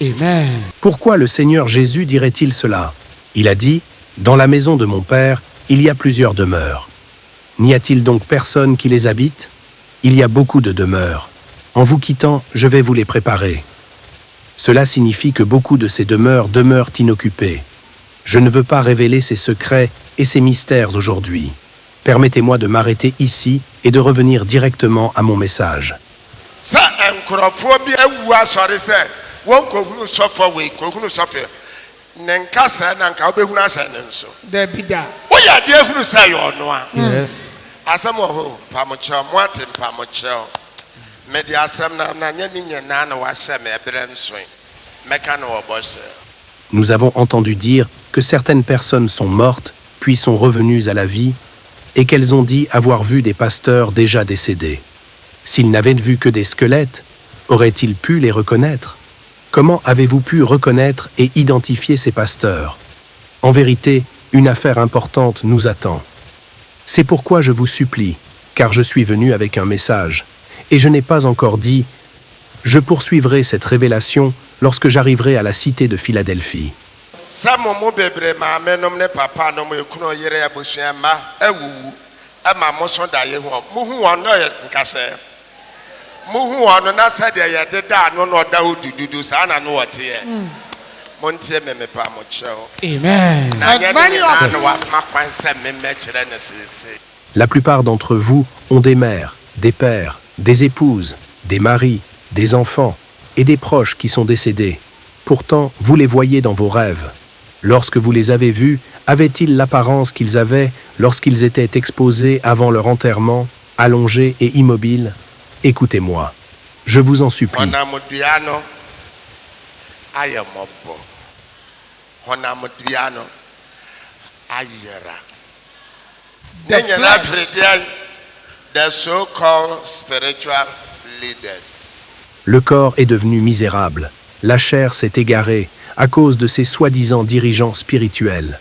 Amen. Pourquoi le Seigneur Jésus dirait-il cela? Il a dit, « Dans la maison de mon Père, il y a plusieurs demeures. N'y a-t-il donc personne qui les habite? Il y a beaucoup de demeures. En vous quittant, je vais vous les préparer. » Cela signifie que beaucoup de ces demeures demeurent inoccupées. Je ne veux pas révéler ces secrets et ces mystères aujourd'hui. Permettez-moi de m'arrêter ici et de revenir directement à mon message. ne nkasa na nka wobɛhunu asɛ ne nso There be that. woyɛ adeɛ hunu sɛ yɛ ɔno a Yes. asɛm wɔ hɔ mpamokyɛw moate mpamokyɛw mede asɛm na nyɛ ne nyinaa na wahyɛ me ɛberɛ nsoe mɛka no wɔ bɔhyɛ. Nous avons entendu dire que certaines personnes sont mortes, puis sont revenues à la vie, et qu'elles ont dit avoir vu des pasteurs déjà décédés. S'ils n'avaient vu que des squelettes, auraient-ils pu les reconnaître? Comment avez-vous pu reconnaître et identifier ces pasteurs? En vérité, une affaire importante nous attend. C'est pourquoi je vous supplie, car je suis venu avec un message, et je n'ai pas encore dit « Je poursuivrai cette révélation lorsque j'arriverai à la cité de Philadelphie. » sɛ mo mo bebree maamenom ne papa nom ekunu yere abusua mma awuwu ama mo so da ye ho muhu wɔn no yɛ nkasɛ muhu wɔn na sɛ deɛ yɛde da no no da odududu saa na no wɔte yɛ mo ntie me pa mo kyɛw Amen. na And nyɛ many ne of na no wa us. ma kwan sɛ me mɛkyerɛ ne sese. La plupart d'entre vous ont des mères, des pères, des épouses, des maris, des enfants et des proches qui sont décédés. Pourtant, vous les voyez dans vos rêves. Lorsque vous les avez vus, avaient-ils l'apparence qu'ils avaient lorsqu'ils étaient exposés avant leur enterrement, allongés et immobiles? Écoutez-moi, je vous en supplie. Honam dua no ayɛ mmɔbɔ honam dua no ayɛra ne The nyinaa flesh. firi deɛ the so-called spiritual leaders. Le corps est devenu misérable. La chair s'est égarée à cause de ces soi-disant dirigeants spirituels.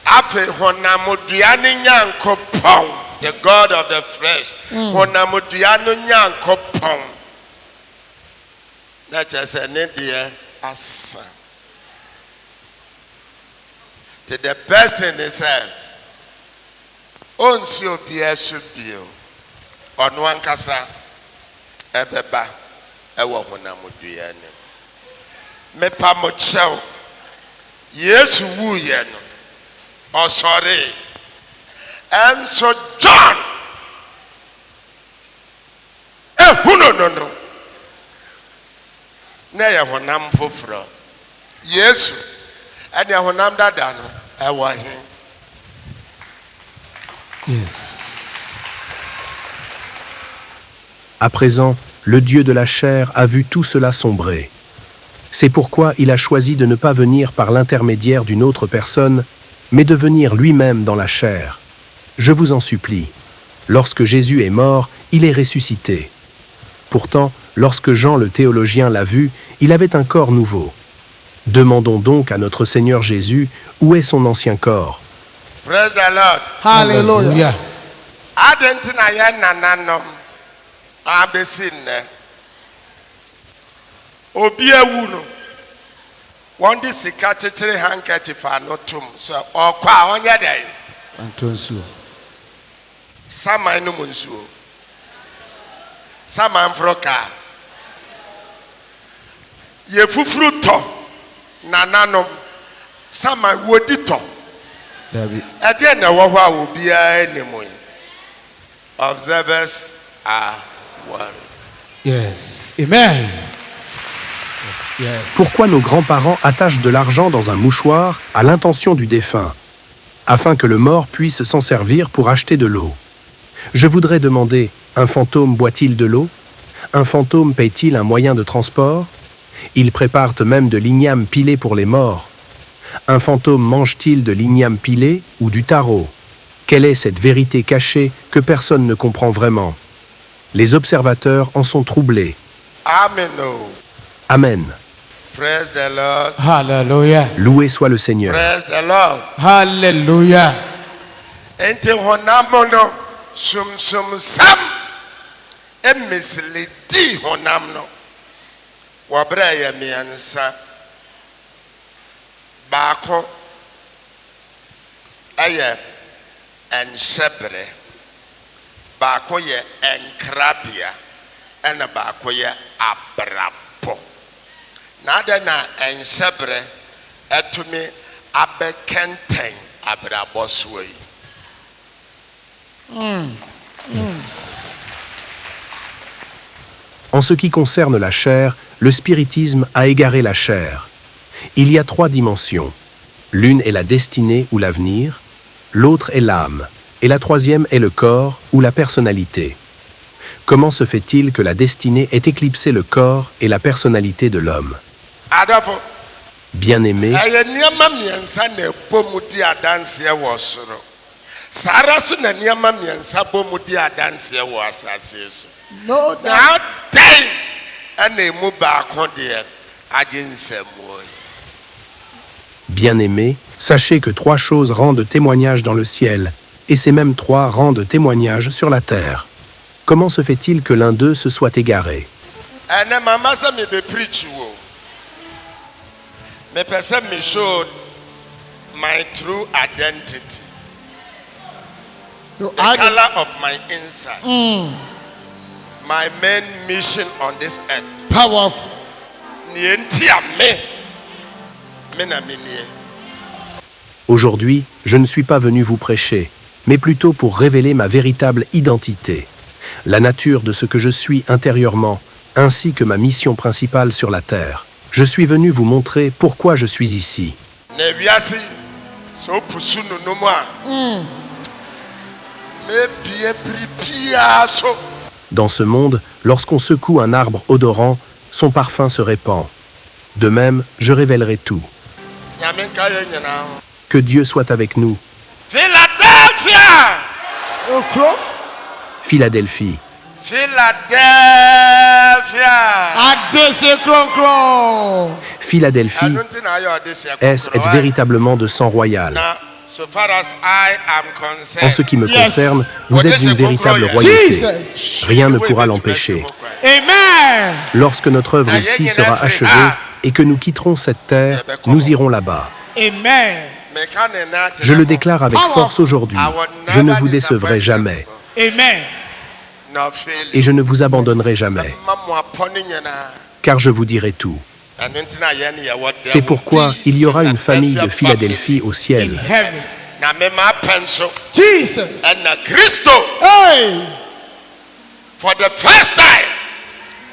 Afei honam dua no nyankopɔn the god of the flesh honam dua no nyankopɔn na kyerɛ sɛ ne deɛ asa te the best thing is sɛ ɔnsi obiara so bio ɔno ankasa ɛbɛba ɛwɔ honam dua no mepa mo kyɛw yesu wuyɛ no ɔsɔre ɛnso john ehunu no na yɛ honam foforɔ yesu ɛne honam dada no ɛwɔ he. Yes. À présent, le Dieu de la chair a vu tout cela sombrer. C'est pourquoi il a choisi de ne pas venir par l'intermédiaire d'une autre personne, mais de venir lui-même dans la chair. Je vous en supplie. Lorsque Jésus est mort, il est ressuscité. Pourtant, lorsque Jean le théologien l'a vu, il avait un corps nouveau. Demandons donc à notre Seigneur Jésus où est son ancien corps. Praise the Lord. Hallelujah. Adɛnti na yɛ nananom abɛsi nnɛ obi awu no wɔn de sika kyekyere handkerchief ano tom so ɔkɔ a ɔnyɛ dɛ Antonio. saman no mu nsuo saman foro kaa yɛ fufuru tɔ nananom saman wodi tɔ David. ɛdeɛ na ɛwɔ hɔ a obiara anim yi observers are worried. Yes. Amen. Yes. Pourquoi nos grands-parents attachent de l'argent dans un mouchoir à l'intention du défunt, afin que le mort puisse s'en servir pour acheter de l'eau? Je voudrais demander, un fantôme boit-il de l'eau? Un fantôme paye-t-il un moyen de transport? Ils préparent même de l'igname pilé pour les morts. Un fantôme mange-t-il de l'igname pilé ou du taro? Quelle est cette vérité cachée que personne ne comprend vraiment? Les observateurs en sont troublés. Amen. Oh. Amen. Praise the Lord. Hallelujah. Loué soit le Seigneur. Praise the Lord. Hallelujah. Enti honam no sum sam emisledi honam no wɔbrɛ yɛ mmiɛnsa baako ɛyɛ ɛnhyɛbrɛ baako yɛ ɛnkrabea ɛna baako yɛ abrabɔ na adɛ na ɛnhyɛbrɛ ɛtumi abɛkɛntɛn abrabɔ soɔ yi. En ce qui concerne la chair, le spiritisme a égaré la chair. Il y a 3 dimensions. L'une est la destinée ou l'avenir, l'autre est l'âme, et la troisième est le corps ou la personnalité. Comment se fait-il que la destinée ait éclipsé le corps et la personnalité de l'homme? Adafo. Bien-aimé, Ɛyɛ nneɛma mmiɛnsa na ɛbɔ mu di adanseɛ wɔ soro. Saa ara so na nneɛma mmiɛnsa bɔ mu di adanseɛ wɔ asase so. No Na doubt. adan ɛna emu baako deɛ agye nsɛm wɔ yi. bien-aimé, sachez que 3 choses rendent témoignage dans le ciel, et ces mêmes 3 rendent témoignage sur la terre. Comment se fait-il que l'un d'eux se soit égaré? Ɛnɛ mama sɛ mebe preach wo. Mepɛ sɛ me show my true identity. So The color of my inside. My main mission on this earth. powerful. Nea nti a me na me nie. Aujourd'hui, je ne suis pas venu vous prêcher, mais plutôt pour révéler ma véritable identité, la nature de ce que je suis intérieurement, ainsi que ma mission principale sur la terre. Je suis venu vous montrer pourquoi je suis ici. Na wiase sɛ opusu no no mu a. Mebie biribiara so. Dans ce monde, lorsqu'on secoue un arbre odorant, son parfum se répand. De même, je révélerai tout. Nyame nka yɛn nyinaa ho. Que Dieu soit avec nous. Philadelphia. Okro. Philadelphie. Philadelphia. Adese kronkron. Philadelphie, Ɛno nti na ayɛ ɔde hyɛ est kɔkɔrɔ. véritablement de sang royal. Na so far as I am concerned. En ce qui me Yes. concerne, vous êtes une véritable royauté. Jesus. Rien ne pourra l'empêcher. Amen. Lorsque notre œuvre ici sera achevée et que nous quitterons cette terre, nous irons là-bas. Amen. Je le déclare avec force aujourd'hui. Je ne vous décevrai jamais Amen. et je ne vous abandonnerai jamais, car je vous dirai tout. C'est pourquoi il y aura une famille de Philadelphie au In ciel. heaven. Na mema penso Jesus. ɛna Kristo Hey. for the first time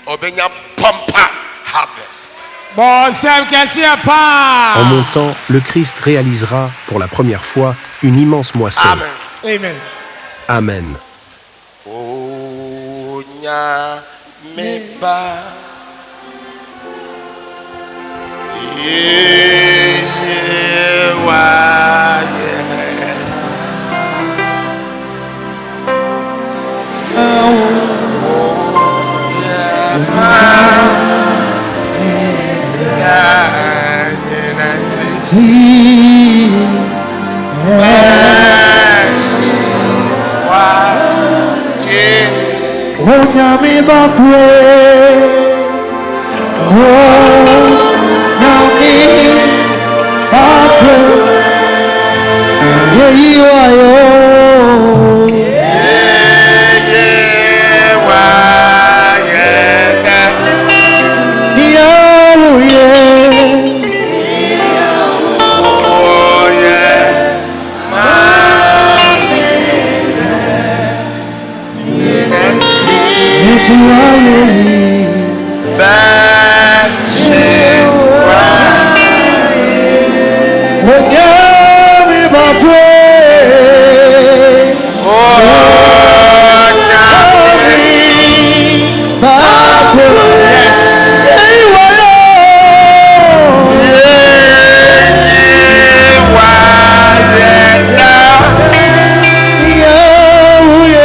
obenya bumper harvest. Bon, Sam Kassia En pa. montant, le Christ réalisera pour la première fois une immense moisson. Amen. Amen. Amen. Onya meba Onyami bakwe, Onyami bakwe, yeyiwayo, niyawuye, nitiwaye. Onyami bakwe, bakwe, yeyiwayo, niyawuye.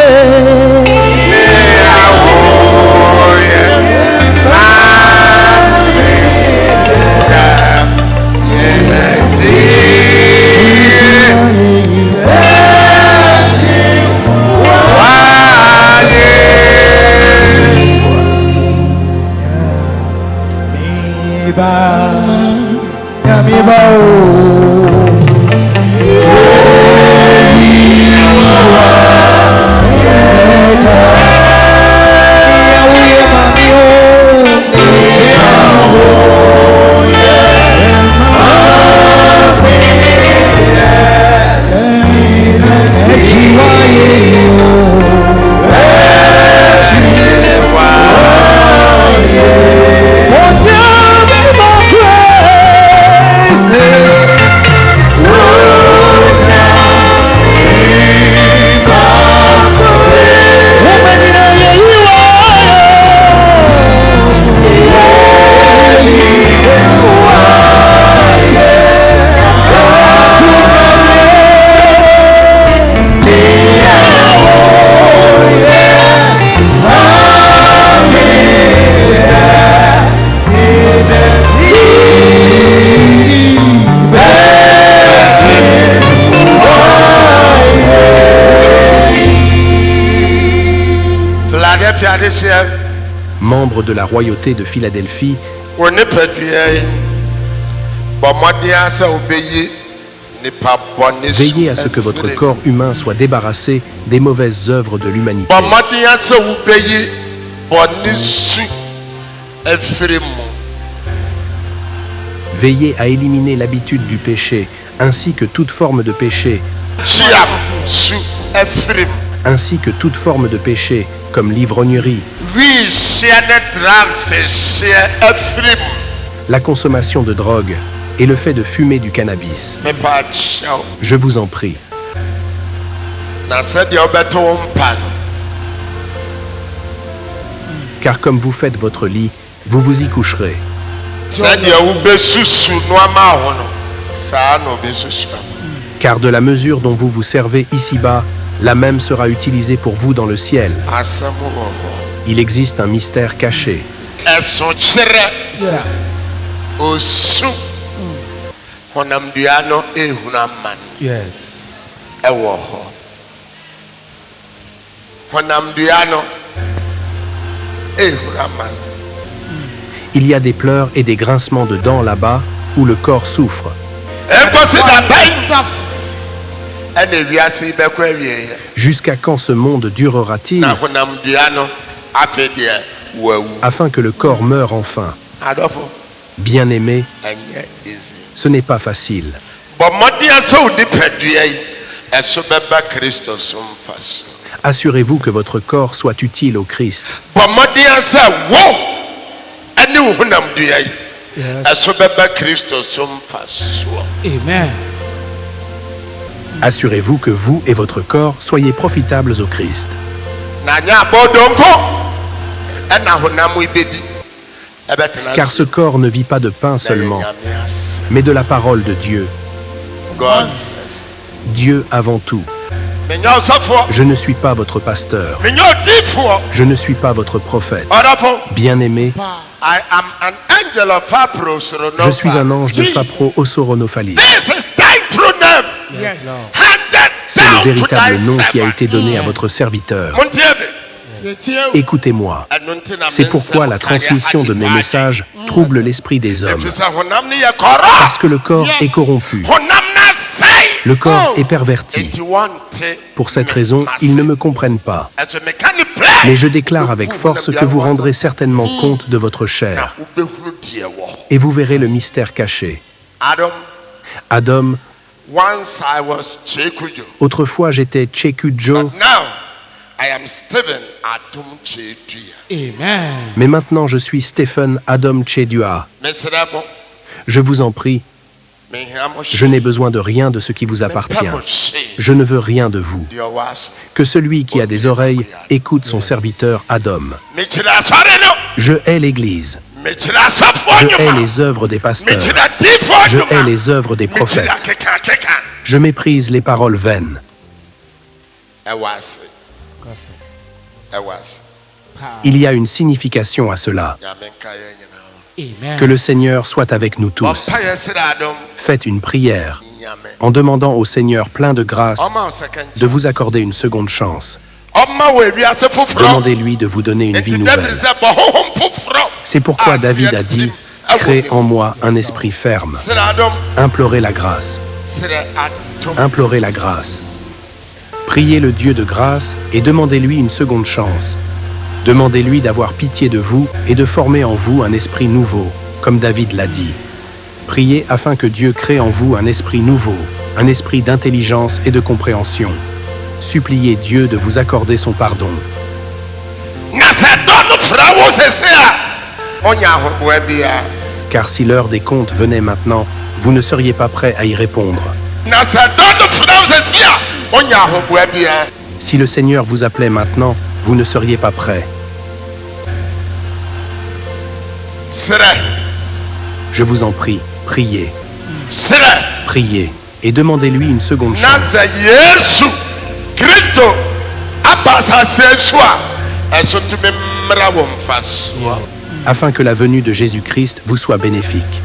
Onyami bakwe, awurade fiade hyɛ Membre de la royauté de Philadelphie, wo nipadua yi bɔ mmɔden a sɛ wobɛyi nipa bɔne so veillez à ce que votre afiri mu. corps humain soit débarrassé des mauvaises œuvres de l'humanité. bɔ mmɔden a sɛ wobɛyi bɔne su afiri mu. Veillez à éliminer l'habitude du péché, ainsi que toute forme de péché, Tua su afiri mu. ainsi que toute forme de péché, comme l'ivrognerie, Wiihyeɛ ne drugs hyeɛ afiri mu. la consommation de drogue et le fait de fumer du cannabis. mepa kyɛw Je vous en prie, na sɛdeɛ wobɛto wo mpa no car comme vous faites votre lit, vous vous y coucherez. sɛdeɛ wobɛsusu nnoɔma ho no saa na wobɛsusu ama. Car de la mesure dont vous vous servez ici-bas, la même sera utilisée pour vous dans le ciel. asɛm wɔ hɔ Il existe un mystère caché. ɛso kyerɛ osu honamdua no ehunu ama no Yes. ɛwɔ hɔ honamdua no ehunu ama no. Il y a des pleurs et des grincements de dents là-bas où le corps souffre, ɛnkɔsi da bɛn Suffer. ɛna wiase yi bɛkɔ awieɛ jusqu'à quand ce monde durera-t-il na honamdua no afei deɛ wawu. afin que le corps meure enfin? adɔfo Bien-aimé, ɛnyɛ easy. ce n'est pas facile. bɔ mmɔden a sɛ wo nipadua yi ɛso bɛba kristo so mfa so. Assurez-vous que votre corps soit utile au Christ. bɔ mmɔden a sɛ wo ɛne wo honamdua yi Yes. ɛso bɛba kristo so mfa so. Amen. Assurez-vous que vous et votre corps soyez profitables au Christ. na nyɛ abɔdonko ɛna honam yi bɛdi ɛbɛtena Car ce corps ne vit pas de pain seulement, Nyame ase. mais de la parole de Dieu. God first. Dieu avant tout. menyɛ ɔsɔfoɔ Je ne suis pas votre pasteur. menyɛ odiifoɔ Je ne suis pas votre prophète. ɔdɔfo. Bien-aimé, I am an angel of Faprosronofa. je suis un ange de Jesus. Fapro Osoronophalie. This is thy true name. Yes, Lord. Handed C'est le down to thy véritable nom qui a servant. été donné à votre serviteur. Montie me. Écoutez-moi. Ɛno nti na C'est me pourquoi nsɛm la ka transmission de yɛ mes ade messages trouble l'esprit des hommes. Ɛfiri sɛ honam no yɛ corrupt. Parce que le corps est corrompu. Honam no asɛe. Le corps est perverti. Enti wɔnte Pour cette me raison, m'ase. ils ne me comprennent pas. Ɛso meka ne brɛ. Mais je déclare avec force que vous rendrez certainement compte de votre chair. Na wobɛhunu deɛ wɔ hɔ. Et vous verrez le mystère caché. Adam, Adam, once I was Chekujo. autrefois j'étais Chekujo, But now I am Stephen Adum Cheduya. Amen. mais maintenant je suis Stephen Adam Chedua. Mesrɛ mo, Je vous en prie, mehia mo je n'ai besoin de rien de ce qui vous appartient. Je ne veux rien de vous. deɛ ɔwɔ aso. Que celui qui a des oreilles écoute son serviteur Adam. Mekyerɛ asɔre no. Je hais l'Église. Mekyerɛ asɔfoɔ Je hais nnwuma. les œuvres des pasteurs. Mekyerɛ adiifoɔ Je nnwuma. hais les œuvres des Mekyerɛ prophètes. akekakeka. Je méprise les paroles vaines. Ɛwɔ ase. Ɛwɔ ase. Il y a une signification à cela. Nyame nka yɛn nyinaa. Amen. Que le Seigneur soit avec nous tous. Ɔmpaeɛ srɛ adom. Faites une prière Nyame. en demandant au Seigneur plein de grâce Ɔma wo second de vous chance. accorder une seconde chance. Ɔma wo ewiase foforɔ. Demandez-lui de vous donner une vie Enti David nouvelle. sɛ bɔ honhom foforɔ. C'est pourquoi Aseɛ David a tim dit ɛwɔ « Crée me en mu. moi un esprit ferme. Srɛ adom. Implorez la grâce. Srɛ adom. Implorez la grâce. Priez le Dieu de grâce et demandez-lui une seconde chance. Demandez-lui d'avoir pitié de vous et de former en vous un esprit nouveau, comme David l'a dit. Priez afin que Dieu crée en vous un esprit nouveau, un esprit d'intelligence et de compréhension. Suppliez Dieu de vous accorder son pardon. Na sɛ dɔ no fra wo sese a, ɔnya ahoboa biara. Car si l'heure des comptes venait maintenant, vous ne seriez pas prêt à y répondre. Na sɛ dɔ no fra wo sese a, ɔnya ahoboa biara. Si le Seigneur vous appelait maintenant, vous ne seriez pas prêt. Srɛ, Je vous en prie, priez, srɛ. priez, et demandez-lui une seconde Na chance. sɛ Yesu Kristo aba asase so a, ɛso tumi mmra wo mfa soɔ. Afin que la venue de Jésus-Christ vous soit bénéfique.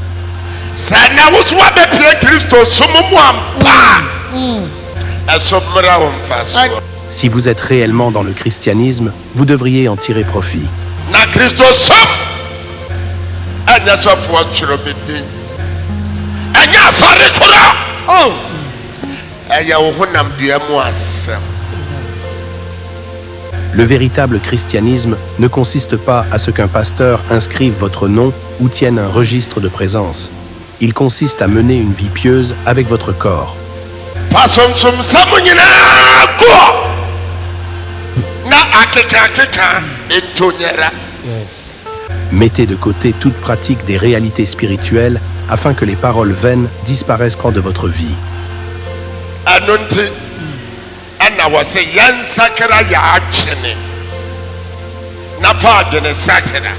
Sɛ na wo so woabɛpie Kristo som mu ampa a, ɛso mmra wo mfa soɔ. Si vous êtes réellement dans le christianisme, vous devriez en tirer profit. Na Kristo som. Anya sɔfoɔ twerɛ me din. Ɛnyɛ asɔre kora. Oh. Ɛyɛ wo honam dua mu asɛm. Le véritable christianisme ne consiste pas à ce qu'un pasteur inscrive votre nom ou tienne un registre de présence. Il consiste à mener une vie pieuse avec votre corps. Fa somsomsɛm nyinaa go. Na akeka ntonyera. Yes. Mettez de côté toute pratique des réalités spirituelles afin que les paroles vaines disparaissent de votre vie. Ɛno nti ɛna wɔ sɛ yɛnsakra yɛ akyene. Na fa adwene sakra.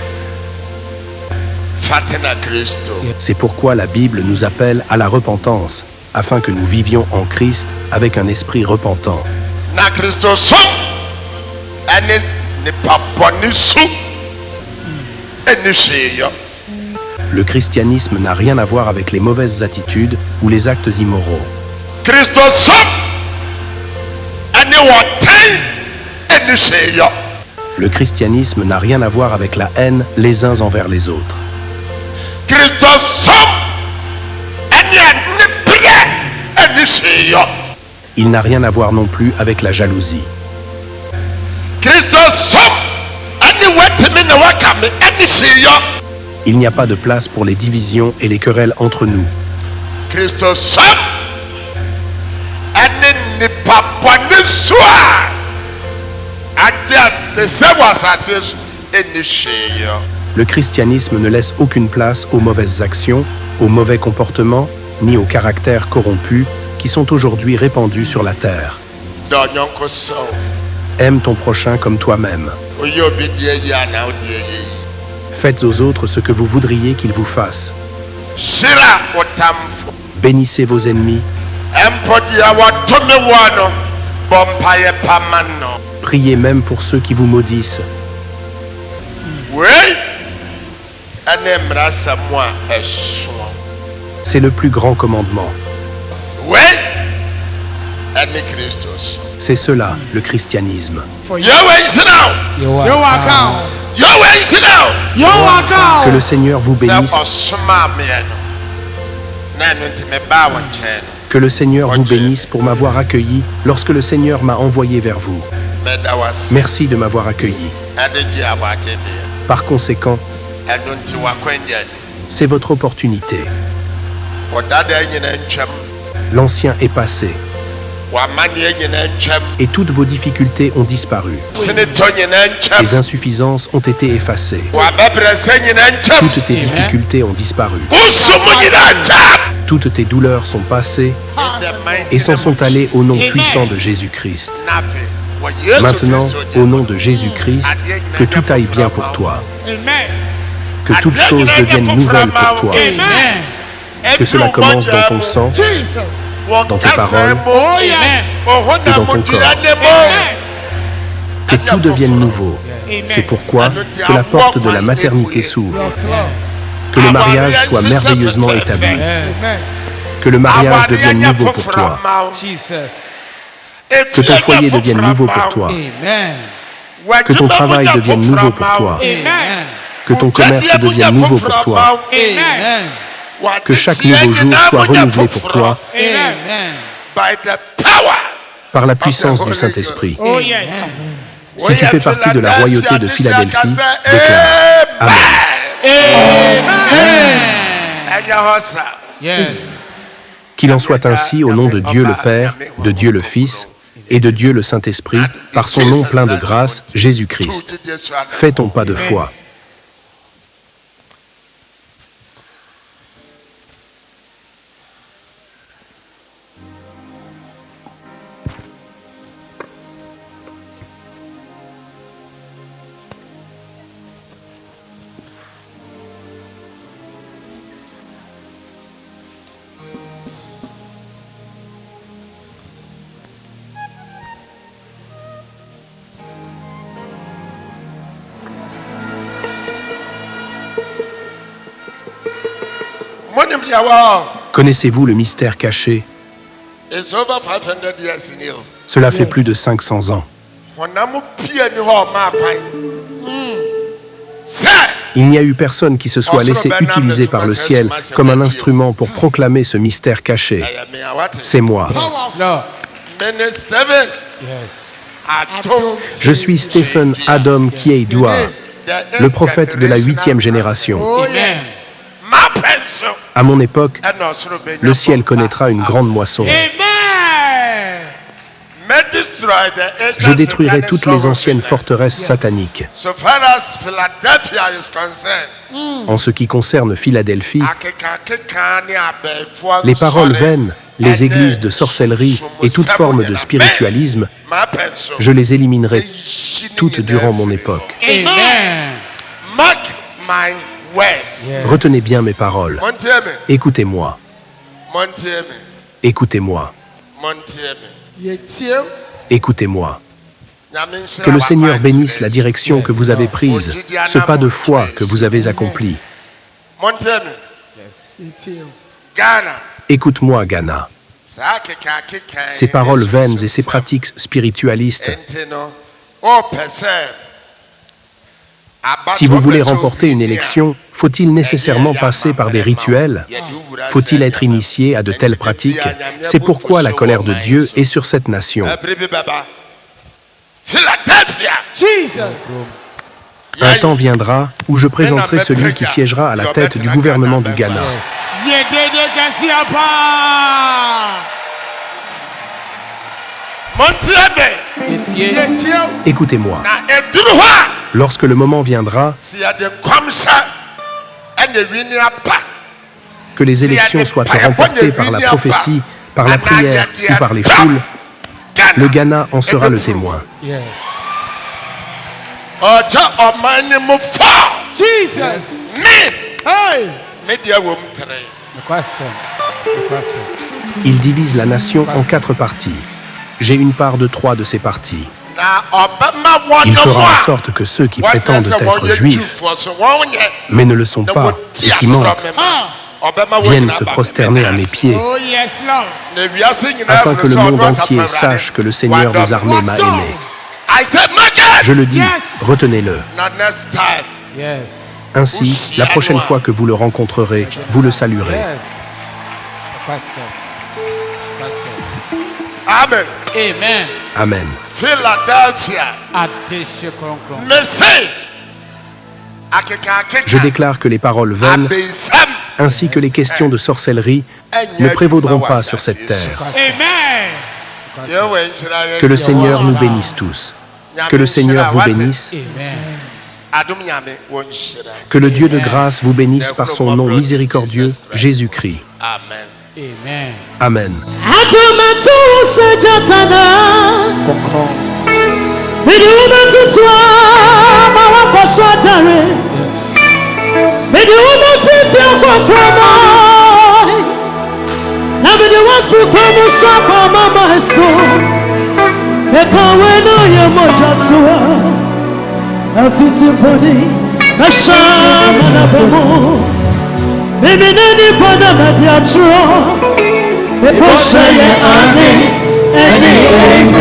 Fatena Kristo. C'est pourquoi la Bible nous appelle à la repentance, afin que nous vivions en Christ avec un esprit repentant. Na Kristo som. Ɛne nipa bɔne su. Ɛne hwee yɔ. Le christianisme n'a rien à voir avec les mauvaises attitudes ou les actes immoraux. Kristo som. Ɛne wɔtan. Ɛne hwee yɔ. Le christianisme n'a rien à voir avec la haine les uns envers les autres. Kristo som. Ɛne anibrɛ. Ɛne hwee yɔ. Il n'a rien à voir non plus avec la jalousie. Kristo som. Ɛne wɔtemi na wɔka me. Ɛne hwee yɔ. Il n'y a pas de place pour les divisions et les querelles entre nous. Kristo som. Ɛne nipa bɔne su a. Agye te sɛ wɔ asase so. Ɛne hwee yɔ. Le christianisme ne laisse aucune place aux mauvaises actions, aux mauvais comportements, ni aux caractères corrompus qui sont aujourd'hui répandus sur la terre. Dɔ ɔnyɔnko sɔ. Aime ton prochain comme toi-même. Oyɛ obi deɛ yi ana ɔdeɛ yi. Faites aux autres ce que vous voudriez qu'ils vous fassent. Hyira ɔtamfo. Bénissez vos ennemis. Mpo deɛ wɔto me wɔ no. Bɔ mpaeɛ pama no. Priez même pour ceux qui vous maudissent. Wei ɛne mmerasɛm a ɛsoɔ. C'est le plus grand commandement. Wei ɛne Kristo so. C'est cela, le christianisme. For you. Yɛwɔ nhyira o. You walk out. Yɛwɔ nhyira o. You walk Que out. le Seigneur vous Sɛ bénisse. ɔsomaa meɛ no. Na ɛno nti mebaa wo nkyɛn no. Que le Seigneur vous bénisse pour m'avoir accueilli lorsque le Seigneur m'a envoyé vers vous. Mɛda wo ase. Merci de m'avoir accueilli. Ɛde gye awake deɛ. Par conséquent, Ɛno nti wakwanya ni. c'est votre opportunité. Wɔdada nyina ntwam. L'ancien est passé W'amanneɛ nyina ntwam. et toutes vos difficultés ont disparu. Senetɔ nyina ntwam. Les insuffisances ont été effacées. W'abɛbrɛsɛ nyina ntwam. Toutes tes difficultés ont disparu. Wosom nyina ntwam. Toutes tes douleurs sont passées et s'en sont allées au nom puissant de Jésus-Christ. Maintenant, au nom de Jésus-Christ, que tout aille bien pour toi. Amen. Que toutes choses deviennent nouvelles pour toi. Amen. Que cela commence dans ton sang, Jesus. dans tes paroles, Oh yes. et dans ton corps. Que tout devienne nouveau. C'est pourquoi que la porte de la maternité s'ouvre. Yes, Lord. Que le mariage soit merveilleusement établi. Amen. Que le mariage devienne nouveau pour toi. Jesus. Que ton foyer devienne nouveau pour toi. Amen. Que ton travail devienne nouveau pour toi. Amen. Que ton commerce devienne nouveau pour toi. Amen. Que chaque nouveau jour soit renouvelé pour toi Amen. par la puissance du Saint-Esprit. Oh yes. Si tu fais partie de la royauté de Philadelphie, déclare Amen. Yes. Qu'il en soit ainsi au nom de Dieu le Père, de Dieu le Fils et de Dieu le Saint-Esprit, par son nom plein de grâce, Jésus-Christ. Fais ton pas de foi. Monim yawa. Connaissez-vous le mystère caché? It's over 500 years in you. Cela fait plus de 500 ans. Il n'y a eu personne qui se soit laissé utiliser par le ciel comme un instrument pour proclamer ce mystère caché. C'est moi. Je suis Stephen Adam Kiedua, le prophète de la 8e génération. À mon époque, le ciel connaîtra une grande moisson. Je détruirai toutes les anciennes forteresses sataniques. En ce qui concerne Philadelphie, les paroles vaines, les églises de sorcellerie et toute forme de spiriitualisme, je les éliminerai toutes durant mon époque. Retenez bien mes paroles. Écoutez-moi. Écoutez-moi. Écoutez-moi. Que le Seigneur bénisse la direction que vous avez prise, ce pas de foi que vous avez accompli. Écoute-moi, Ghana. Ces paroles vaines et ces pratiques spiritualistes, si vous voulez remporter une élection, faut-il nécessairement passer par des rituels? Faut-il être initié à de telles pratiques? C'est pourquoi la colère de Dieu est sur cette nation. Un temps viendra où je présenterai celui qui siégera à la tête du gouvernement du Ghana. Écoutez-moi. Lorsque le moment viendra, que les élections soient remportées par la prophétie, par la prière ou par les foules, le Ghana en sera le témoin. Il divise la nation en 4 parties. J'ai une part de 3 de ces parties. Il fera en sorte que ceux qui prétendent être juifs, mais ne le sont pas et qui mentent, viennent se prosterner à mes pieds, afin que le monde entier sache que le Seigneur des armées m'a aimé. Je le dis, retenez-le. Ainsi, la prochaine fois que vous le rencontrerez, vous le saluerez. Amen. Amen. Amen. Philadelphia. Je déclare que les paroles vaines, ainsi que les questions de sorcellerie, ne prévaudront pas sur cette terre. Que le Seigneur nous bénisse tous. Que le Seigneur vous bénisse. Que le Dieu de grâce vous bénisse par son nom miséricordieux, Jésus-Christ. Amen. Amen. Amen. Baby, nani bona madiatro. People say amen, amen.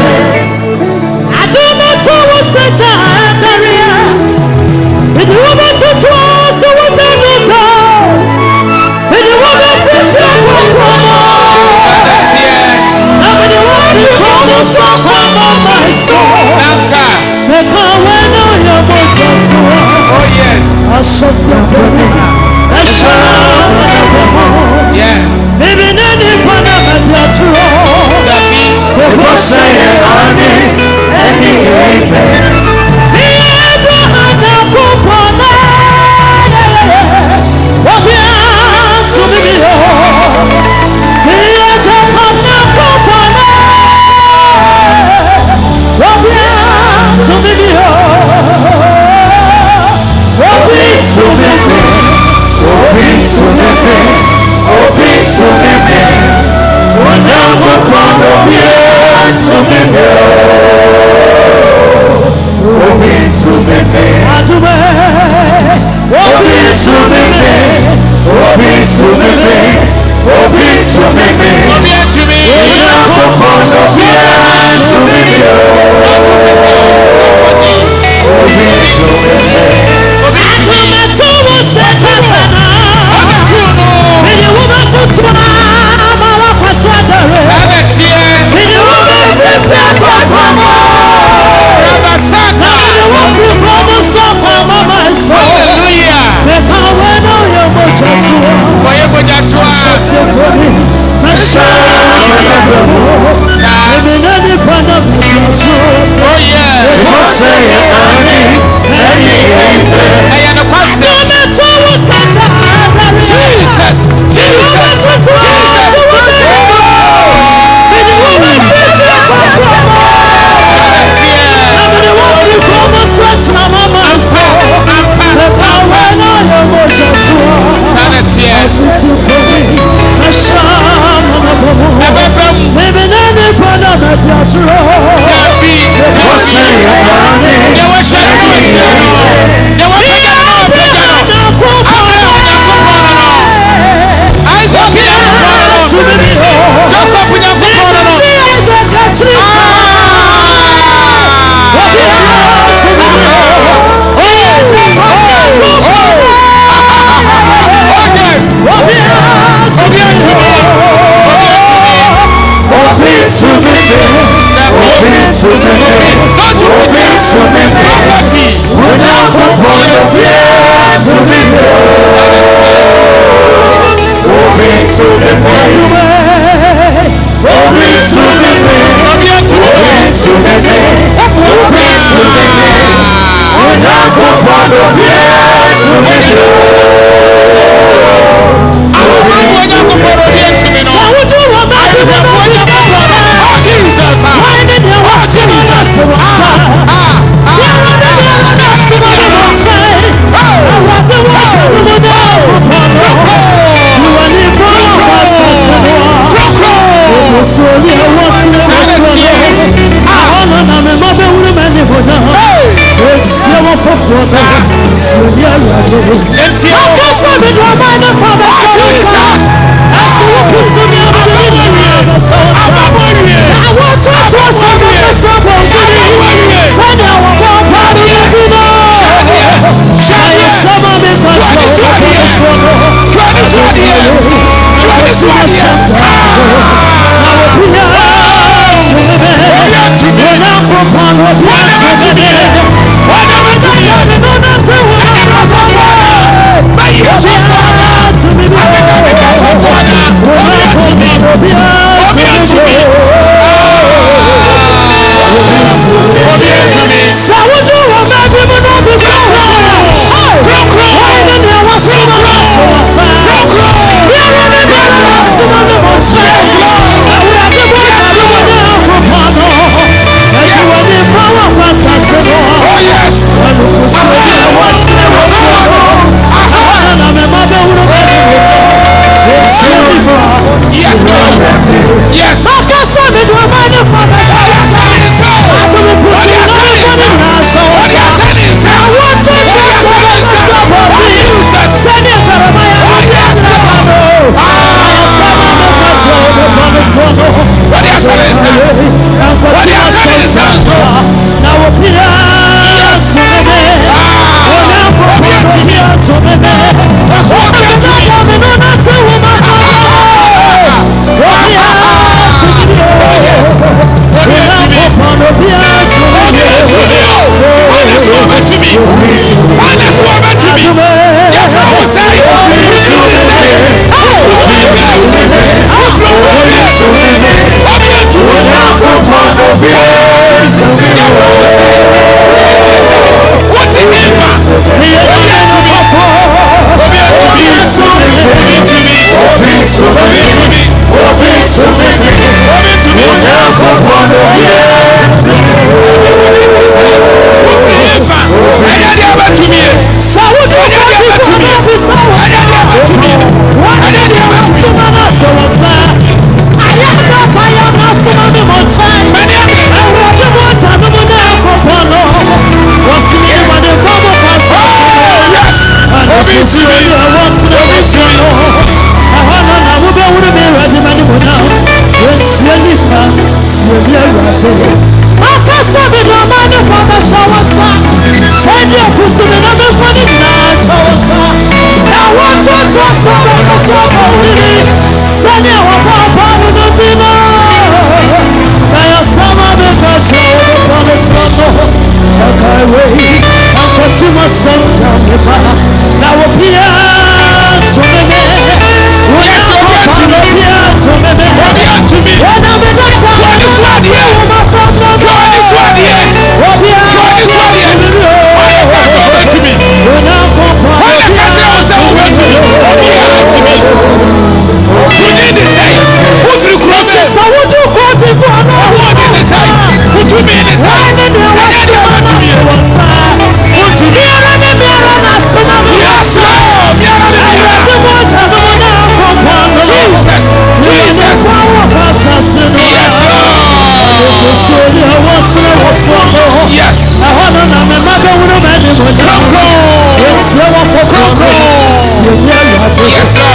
I don't know to what's such a area. When you want to try, so what I know. When you want to feel I'm when you want to come on some of my soul. Make a way no your motor. Oh yes. I shall say yes. Baby, nani pana madiatro. People say amen, amen. Now Yes, Lord.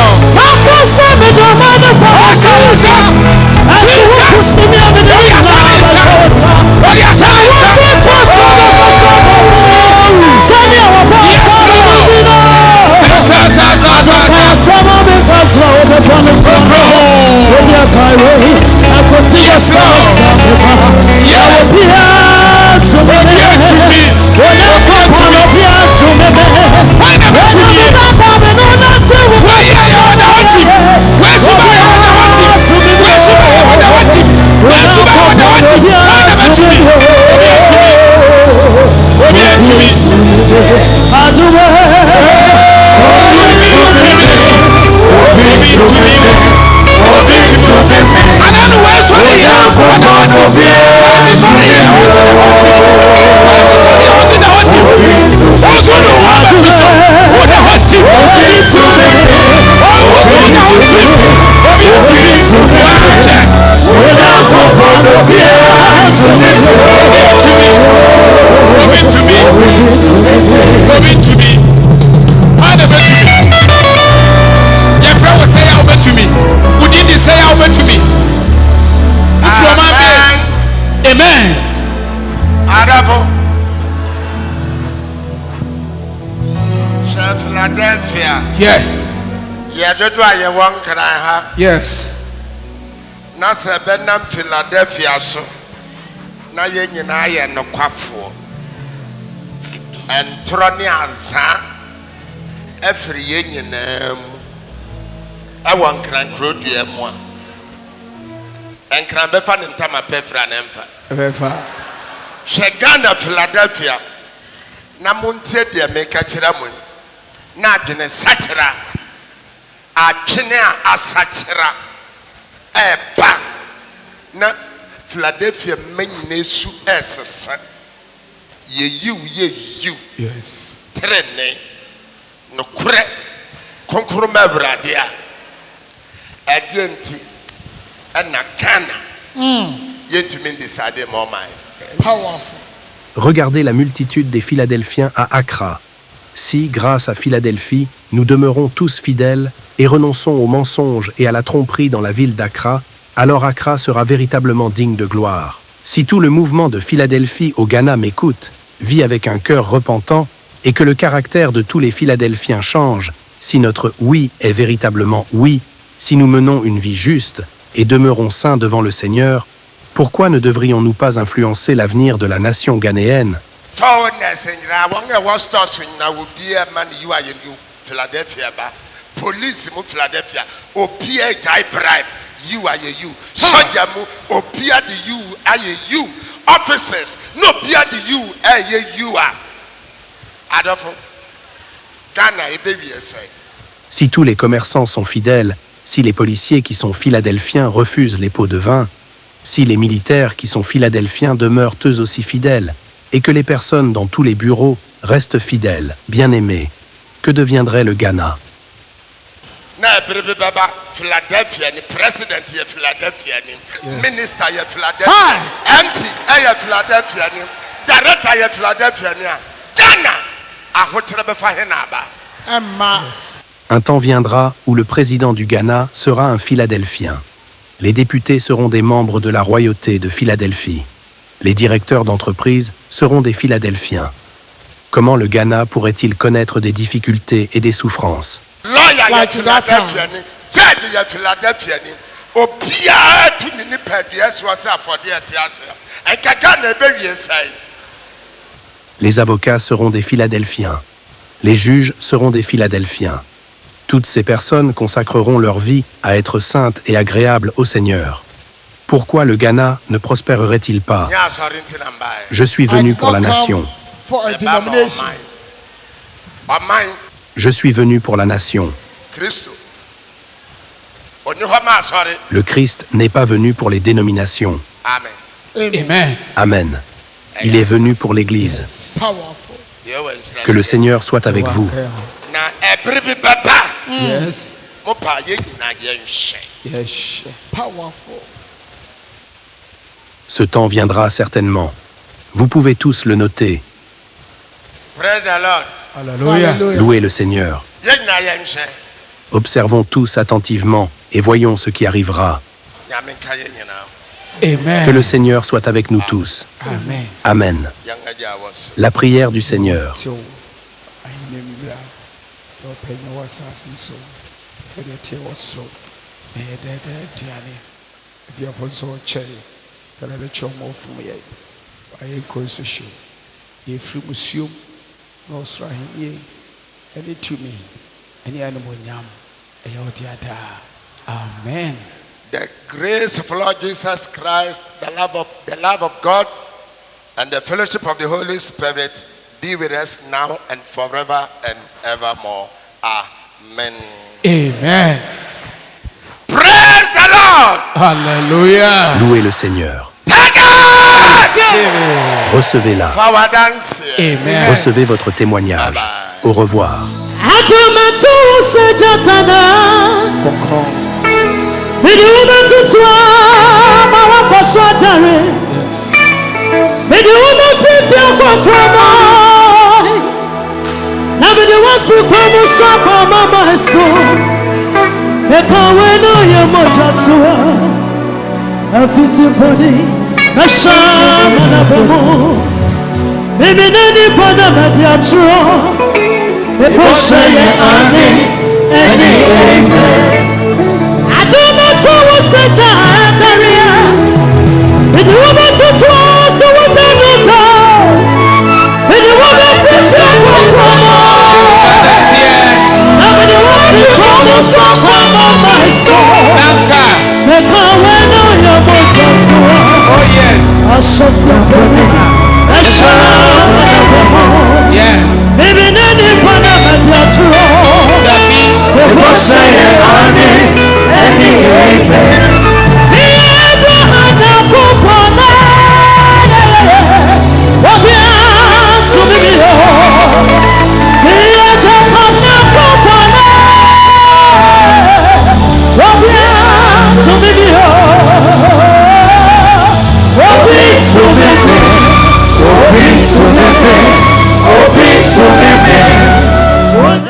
Amen. Adafo. Philadelphia. Yeah. Yɛdodo a yɛwɔ nkran ha. Yes. Na sɛ bɛnam Philadelphia so na yɛn nyinaa yɛ nokwafoɔ. Ntorɔ ne asa ɛfiri yɛn nyinaa mu ɛwɔ nkran kurodua mu a nkran bɛfa ne ntama pɛfra ne mfa. Ebefa. Hwɛ Ghana Philadelphia na montie deɛ meka kyerɛ mo na adwene sakyera atwene a asakyera ɛba na Philadelphia manyina su ɛsesa yeyiw Yes. trene nokorɛ konkroma awurade a ɛdeɛ nti ɛna Ghana yɛntumi ndesade ma ɔman. Powerful. Regardez la multitude des Philadelphiens à Accra. Si, grâce à Philadelphie, nous demeurons tous fidèles et renonçons aux mensonges et à la tromperie dans la ville d'Accra, alors Accra sera véritablement digne de gloire. Si tout le mouvement de Philadelphie au Ghana m'écoute, vit avec un cœur repentant et que le caractère de tous les Philadelphiens change, si notre oui est véritablement oui, si nous menons une vie juste et demeurons saints devant le Seigneur, pourquoi ne devrions-nous pas influencer l'avenir de la nation ghanéenne? Police mu Philadelphia, opia jai bribe, you are you. Soldier mu opia the you are you. Officers no opia the you you are. Adolfo, Ghana baby say. Si tous les commerçants sont fidèles, si les policiers qui sont philadelphiens refusent les pots de vin, si les militaires qui sont philadelphiens demeurent eux aussi fidèles, et que les personnes dans tous les bureaux restent fidèles, bien-aimés, que deviendrait le Ghana? Na brebe baba Philadelphia ni president ya Philadelphia ni minister ya Philadelphia MP ya Philadelphia ni director ya Philadelphia ni Ghana ahokyere befa he na ba Emma. Un temps viendra où le président du Ghana sera un Philadelphien. Les députés seront des membres de la royauté de Philadelphie. Les directeurs d'entreprise seront des Philadelphiens. Comment le Ghana pourrait-il connaître des difficultés et des souffrances? Lawyer ya Philadelphia ni judge ya Philadelphia ni obia tu ni nipadua so asa afode atiase enka Ghana bewie sai. Les avocats seront des Philadelphiens. Les juges seront des Philadelphiens. Toutes ces personnes consacreront leur vie à être saintes et agréables au Seigneur. Pourquoi le Ghana ne prospérerait-il pas? Je suis venu pour la nation. For a denomination. Je suis venu pour la nation. Le Christ n'est pas venu pour les dénominations. Amen. Amen. Amen. Il est venu pour l'Église. Powerful. Que le Seigneur soit avec vous. Na ebribi baba Yes. mo pa ye nyina ye nhwe. Yes. Powerful. Ce temps viendra certainement. Vous pouvez tous le noter. Praise the Lord. Hallelujah. Louez le Seigneur. Ye nyina ye nhwe. Observons tous attentivement et voyons ce qui arrivera. nyame nka yɛn nyinaa Amen. Que le Seigneur soit avec nous tous. Amen. Amen. yɛn agya a wɔ so La prière du Seigneur. So, ahene mbra, ɔpɛnya wɔ asase so, sɛdeɛ ɛteɛ wɔ soro, na yɛdɛɛdɛ aduane, afiafo nso ɔkyɛe, sɛdeɛ ɛbɛkyɛ ɔma ɔfom yɛn. Ayɛ nkɔ nso hyew. Yɛfiri musuom, na ɔsoro ahennie, ɛne tumi, ɛne animuonyam, ɛyɛ wo dea daa. Amen. the grace of Lord Jesus Christ, the love of God, and the fellowship of the Holy Spirit be with us now and forever and evermore. Amen. Amen. Praise the Lord. Hallelujah. Louez le Seigneur. Take us. Recevez-la. Forward dance. Amen. Recevez votre témoignage. Au revoir. Adomatu sejatana. Midumatutua mawakosadare. Midumafifia kwa krama. Na midumafifia kwa mama eso. Ekaweno yemojatua. Afitiponi ashama na bemo. Mimi nani pana mediatro. Meboseye ane amen. Adumato waseja